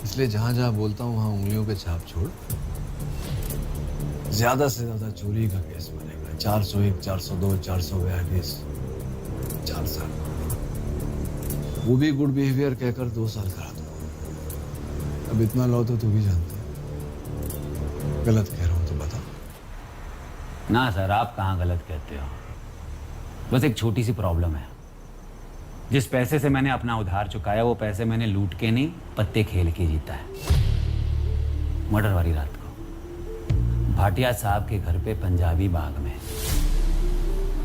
इसलिए जहां जहां बोलता हूं वहां उंगलियों पे छाप छोड़। ज्यादा से ज्यादा चोरी का केस बनेगा, 401, 402, 442, 4 साल। वो भी गुड बिहेवियर कहकर 2 साल करा दो। अब इतना लो तो तू भी जानता है। गलत कह रहा हूं तो बता। ना सर, आप कहाँ गलत कहते हो। बस एक छोटी सी प्रॉब्लम है। जिस पैसे से मैंने अपना उधार चुकाया वो पैसे मैंने लूट के नहीं, पत्ते खेल के जीता है। मर्डर वाली रात को भाटिया साहब के घर पे पंजाबी बाग में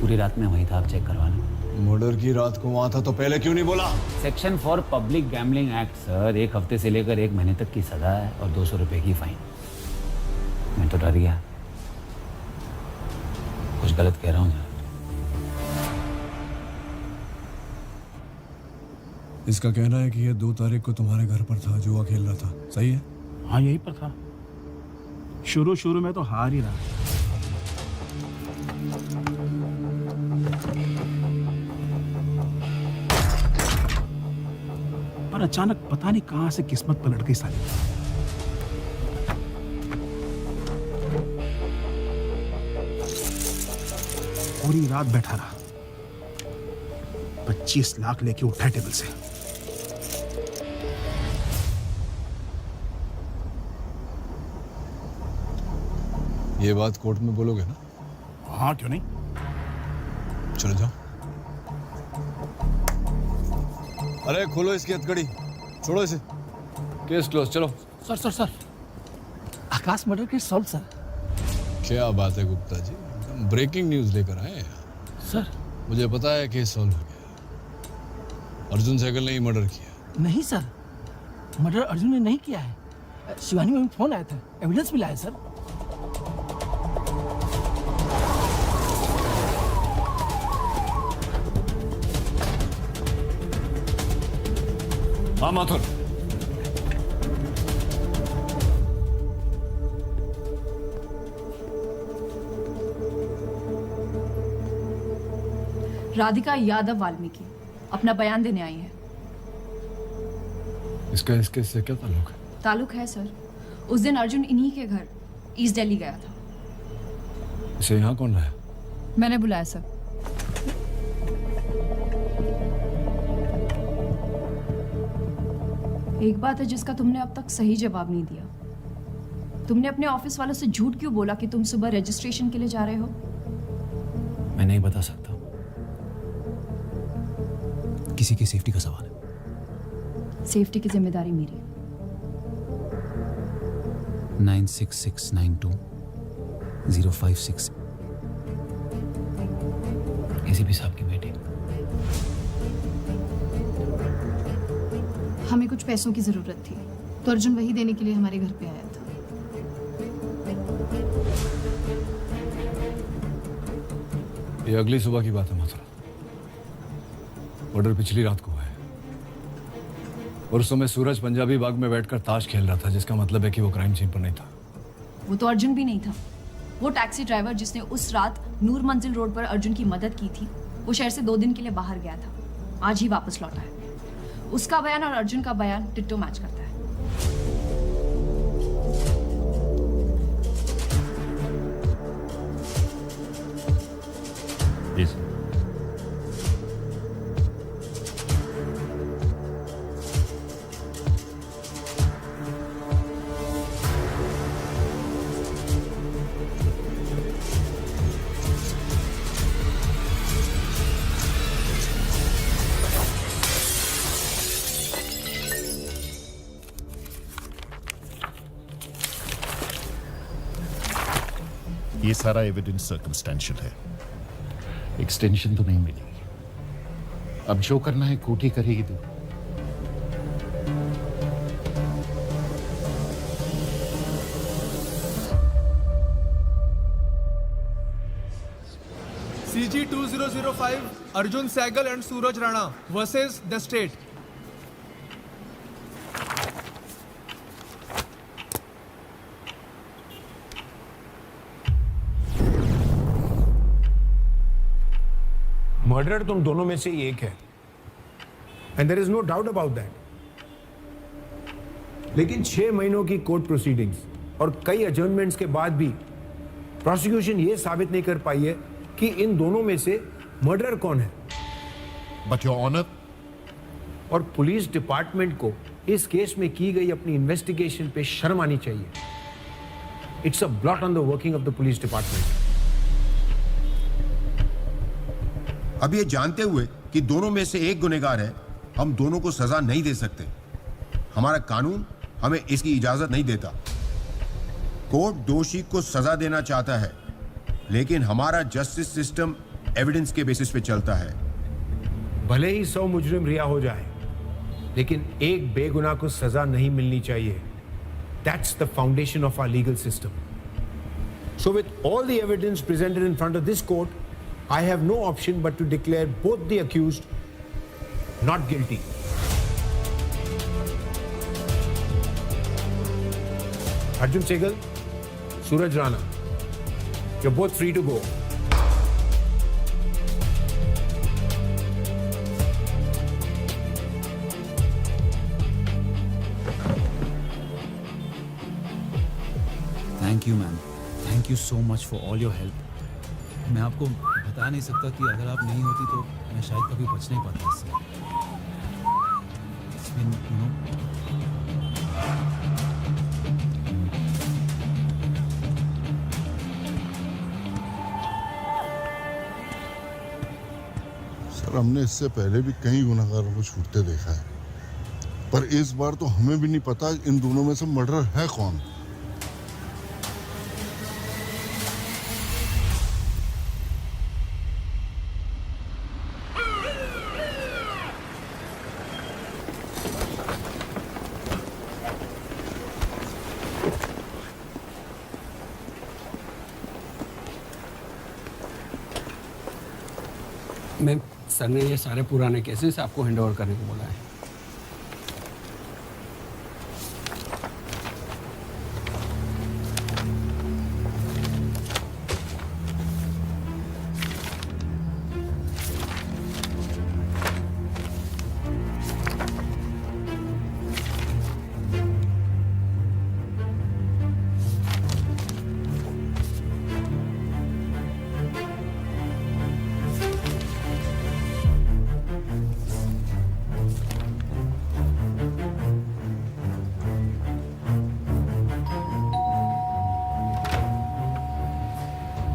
पूरी रात में वहीं था, आप चेक करवा लो। मर्डर की रात को वहां था तो पहले क्यों नहीं बोला? Section 4 public gambling act sir, 1 हफ्ते से लेकर 1 महीने तक की सजा है और 200 रुपए की फाइन। मैं तो डर गया, कुछ गलत कह रहा हूँ यार। इसका कहना है कि ये 2 तारीख को तुम्हारे घर पर था, जुआ खेल रहा था, सही है? हाँ यही पर था। शुरू में तो हार ही रहा। पर अचानक पता नहीं कहां से किस्मत पलट गई सारी। पूरी रात बैठा रहा, 25 लाख लेके उठा टेबल से। ये बात कोर्ट में बोलोगे ना? हाँ क्यों नहीं। चलो जाओ। अरे खोलो इसकी हथकड़ी, छोड़ो इसे। केस क्लोज, चलो। सर आकाश मर्डर केस सॉल्व सर। क्या बात है गुप्ता जी, एकदम ब्रेकिंग न्यूज लेकर आए हैं सर। मुझे पता है केस सॉल्व हो गया। अर्जुन सहगल ने ही मर्डर किया। नहीं सर, मर्डर अर्जुन ने नहीं किया है। शिवानी में फोन आया था, एविडेंस मिला है सर। हाँ माथुर। राधिका यादव वाल्मीकि अपना बयान देने आई है। इसका इस केस से क्या ताल्लुक है? ताल्लुक है सर, उस दिन अर्जुन इन्हीं के घर ईस्ट दिल्ली गया था। इसे यहाँ कौन लाया? मैंने बुलाया सर। एक बात है जिसका तुमने अब तक सही जवाब नहीं दिया। तुमने अपने ऑफिस वालों से झूठ क्यों बोला कि तुम सुबह रजिस्ट्रेशन के लिए जा रहे हो? मैं नहीं बता सकता, किसी की सेफ्टी का सवाल है। सेफ्टी की जिम्मेदारी मेरी। 96692056 एसीपी साहब की बेटी। हमें कुछ पैसों की जरूरत थी तो अर्जुन वही देने के लिए हमारे घर पे आया था। ये अगली सुबह की बात है मथुरा। मर्डर पिछली रात को हुआ है और उस समय सूरज पंजाबी बाग में बैठकर ताश खेल रहा था, जिसका मतलब है कि वो क्राइम सीन पर नहीं था। वो तो अर्जुन भी नहीं था। वो टैक्सी ड्राइवर जिसने उस रात नूर मंजिल रोड पर अर्जुन की मदद की थी, वो शहर से 2 दिन के लिए बाहर गया था, आज ही वापस लौटा है। उसका बयान और अर्जुन का बयान डिट्टो मैच करता है। जी सर। ये सारा एविडेंस सर्कमस्टेंशियल है। एक्सटेंशन तो नहीं मिलेगी। अब जो करना है कोर्ट ही करेगी। तो CG 2005 Arjun Sehgal and Suraj Rana versus the state. Murder तुम दोनों में से एक है, and there is no doubt about that. लेकिन 6 महीनों की कोर्ट प्रोसीडिंग्स और कई अजर्नमेंट्स के बाद भी प्रोसिक्यूशन ये साबित नहीं कर पाई है कि इन दोनों में से मर्डरर कौन है। बट योर ऑनर, और पुलिस डिपार्टमेंट को इस केस में की गई अपनी इन्वेस्टिगेशन पे शर्म आनी चाहिए। It's a blot on the working of the police department. अब ये जानते हुए कि दोनों में से एक गुनहगार है, हम दोनों को सजा नहीं दे सकते। हमारा कानून हमें इसकी इजाजत नहीं देता। कोर्ट दोषी को सजा देना चाहता है, लेकिन हमारा जस्टिस सिस्टम एविडेंस के बेसिस पे चलता है। भले ही 100 मुजरिम रिहा हो जाए, लेकिन एक बेगुनाह को सजा नहीं मिलनी चाहिए। That's the foundation of our legal system. So with all the evidence presented in front of this court, I have no option but to declare both the accused not guilty. Arjun Sehgal, Suraj Rana, you're both free to go. Thank you ma'am, thank you so much for all your help. मैं आपको बता नहीं सकता कि अगर आप नहीं होती तो मैं शायद कभी बच नहीं पाता इससे। It's been, you know, sir, हमने इससे पहले भी कई गुनहगारों को छूटते देखा है, पर इस बार तो हमें भी नहीं पता इन दोनों में से मर्डर है कौन। मैम, सर ने ये सारे पुराने केसेस आपको हैंड ओवर करने को बोला है।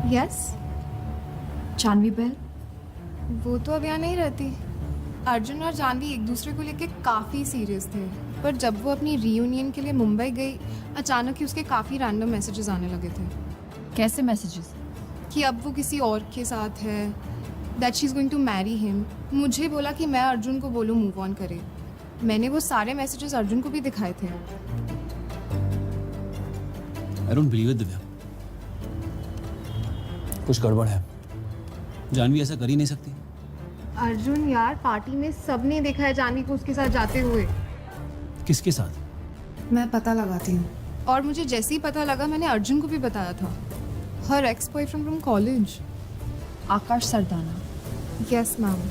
Yes, Jahnvi bail. वो तो अब यहाँ नहीं रहती। अर्जुन और जानवी एक दूसरे को लेके काफ़ी सीरियस थे, पर जब वो अपनी रीयूनियन के लिए मुंबई गई, अचानक ही उसके काफ़ी रैंडम मैसेजेस आने लगे थे। कैसे मैसेजेस? कि अब वो किसी और के साथ है, that she is going to marry him. मुझे बोला कि मैं अर्जुन को बोलूँ मूव ऑन करे। मैंने वो सारे मैसेजेस अर्जुन को भी दिखाए थे। I don't believe it Divya, कुछ गड़बड़ है। जानवी ऐसा कर ही नहीं सकती। अर्जुन यार, पार्टी में सबने देखा है जानवी को उसके साथ जाते हुए। किसके साथ? मैं पता लगाती हूँ। और मुझे जैसे ही पता लगा मैंने अर्जुन को भी बताया था। हर ex boyfriend from college, Akash Sardana. Yes ma'am.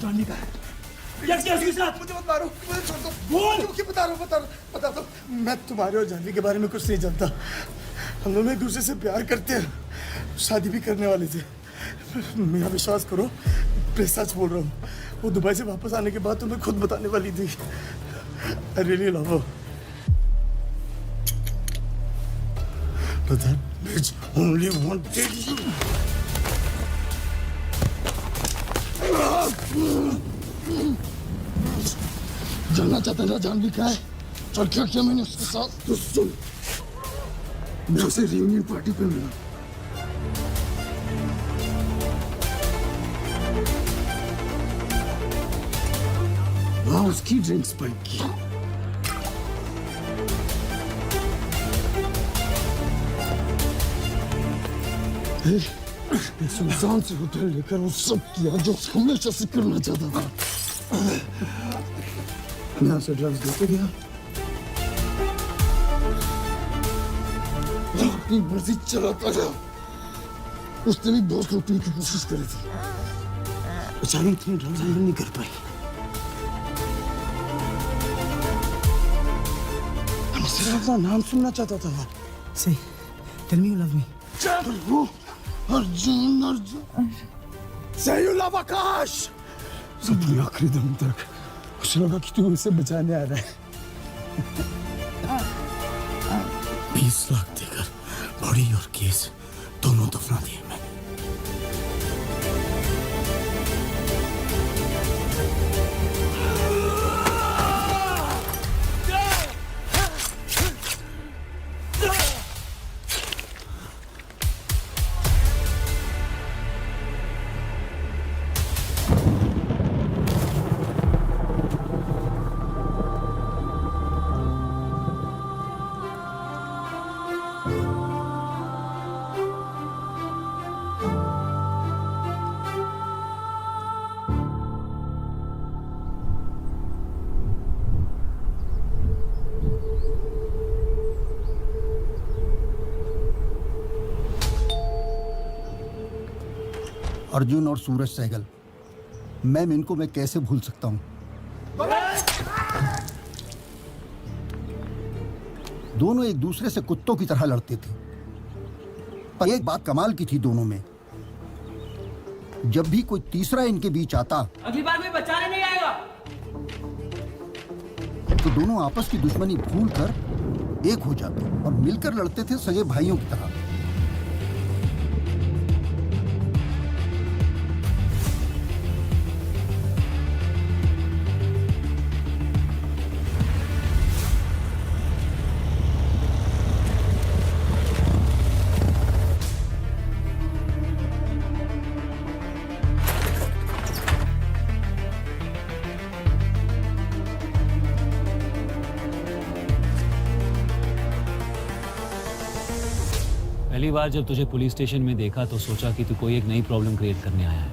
Janvi का है। मुझे मत मारो, मुझे छोड़ दो। बोल क्यों बता रहा हूँ। मैं तुम्हारे और जानवी के बारे में कुछ नहीं जानता। हम दोनों एक दूसरे से प्यार करते हैं, शादी भी करने वाले थे। मेरा विश्वास करो, मैं सच बोल रहा हूँ। वो दुबई से वापस आने के बाद तुम्हें खुद बताने वाली थी। I really love her. But that bitch only wanted you. जानना चाहता है ना जानवी क्या है और क्या किया मैंने उसके साथ? तो सुन, मैं उसे रियूनियन पार्टी पे मिला। वहां उसकी ड्रिंक स्पाइक की। सुल्तान से होटल लेकर वो सब किया जो हमेशा से करना चाहता था। मैं उसे ड्रग्स देते गया, अपनी मर्जी चलाता गया। उसने भी बहुत लूटने की कोशिश करी थी, बेचारी इतनी ड्रग्स हैंडल नहीं कर पाई। मैं सिर्फ अपना नाम सुनना चाहता था। Say, tell me you love me. Arjun, Arjun. Say you love आकाश। अपने आखिरी दम तक उसे लगा कि तू उसे बचाने आ रहा है। 20 लाख देकर बॉडी और केस दोनों दफना दिए मैंने। अर्जुन और सूरज सहगल, मैम इनको मैं कैसे भूल सकता हूँ। दोनों एक दूसरे से कुत्तों की तरह लड़ते थे, पर एक बात कमाल की थी दोनों में, जब भी कोई तीसरा इनके बीच आता अगली बार कोई बचाने नहीं आएगा। तो दोनों आपस की दुश्मनी भूलकर एक हो जाते और मिलकर लड़ते थे सगे भाइयों की तरह। पहली बार जब तुझे पुलिस स्टेशन में देखा तो सोचा कि तू कोई एक नई प्रॉब्लम क्रिएट करने आया है,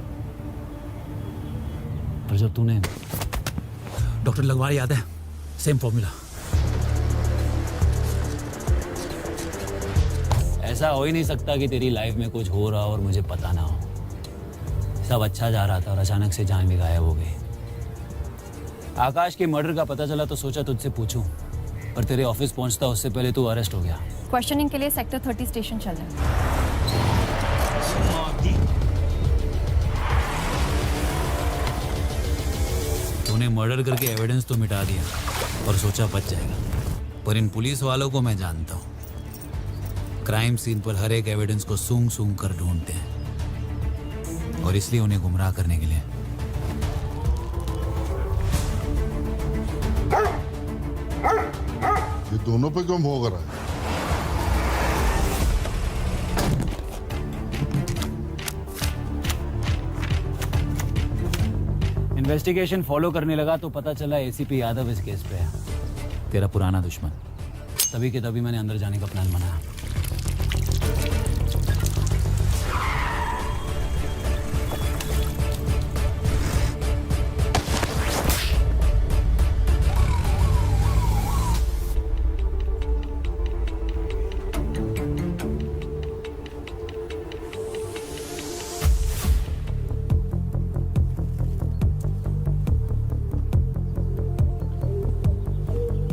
पर जब तूने डॉक्टर लगवार याद है, सेम फॉर्मूला। ऐसा हो ही नहीं सकता कि तेरी लाइफ में कुछ हो रहा हो और मुझे पता ना हो। सब अच्छा जा रहा था और अचानक से जान भी गायब हो गई। आकाश के मर्डर का पता चला तो सोचा तुझसे पूछूं, पर तेरे ऑफिस पहुंचता उससे पहले तू अरेस्ट हो गया। क्वेश्चनिंग के लिए सेक्टर 30 स्टेशन चल रहा है। तूने मर्डर करके एविडेंस तो मिटा दिया और सोचा बच जाएगा, पर इन पुलिस वालों को मैं जानता हूँ। क्राइम सीन पर हर एक एविडेंस को सूंघ सूंघ कर ढूंढते हैं, और इसलिए उन्हें गुमराह करने के लिए ये दोनों पे क्यों भोग रहा है? इन्वेस्टिगेशन फॉलो करने लगा तो पता चला एसीपी यादव इस केस पे है, तेरा पुराना दुश्मन। तभी के तभी मैंने अंदर जाने का प्लान बनाया।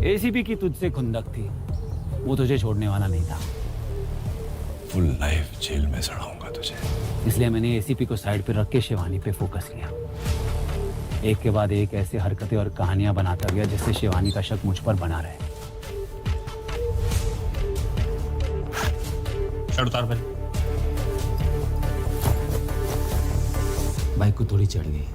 एसीपी की तुझसे खुंदक थी, वो तुझे छोड़ने वाला नहीं था। फुल लाइफ जेल में सड़ाऊंगा तुझे। इसलिए मैंने एसीपी को साइड पे रख के शिवानी पे फोकस किया। एक के बाद एक ऐसे हरकतें और कहानियां बनाता गया जिससे शिवानी का शक मुझ पर बना रहे। शर्ट उतार पहले। बाइक को थोड़ी चढ़ गई।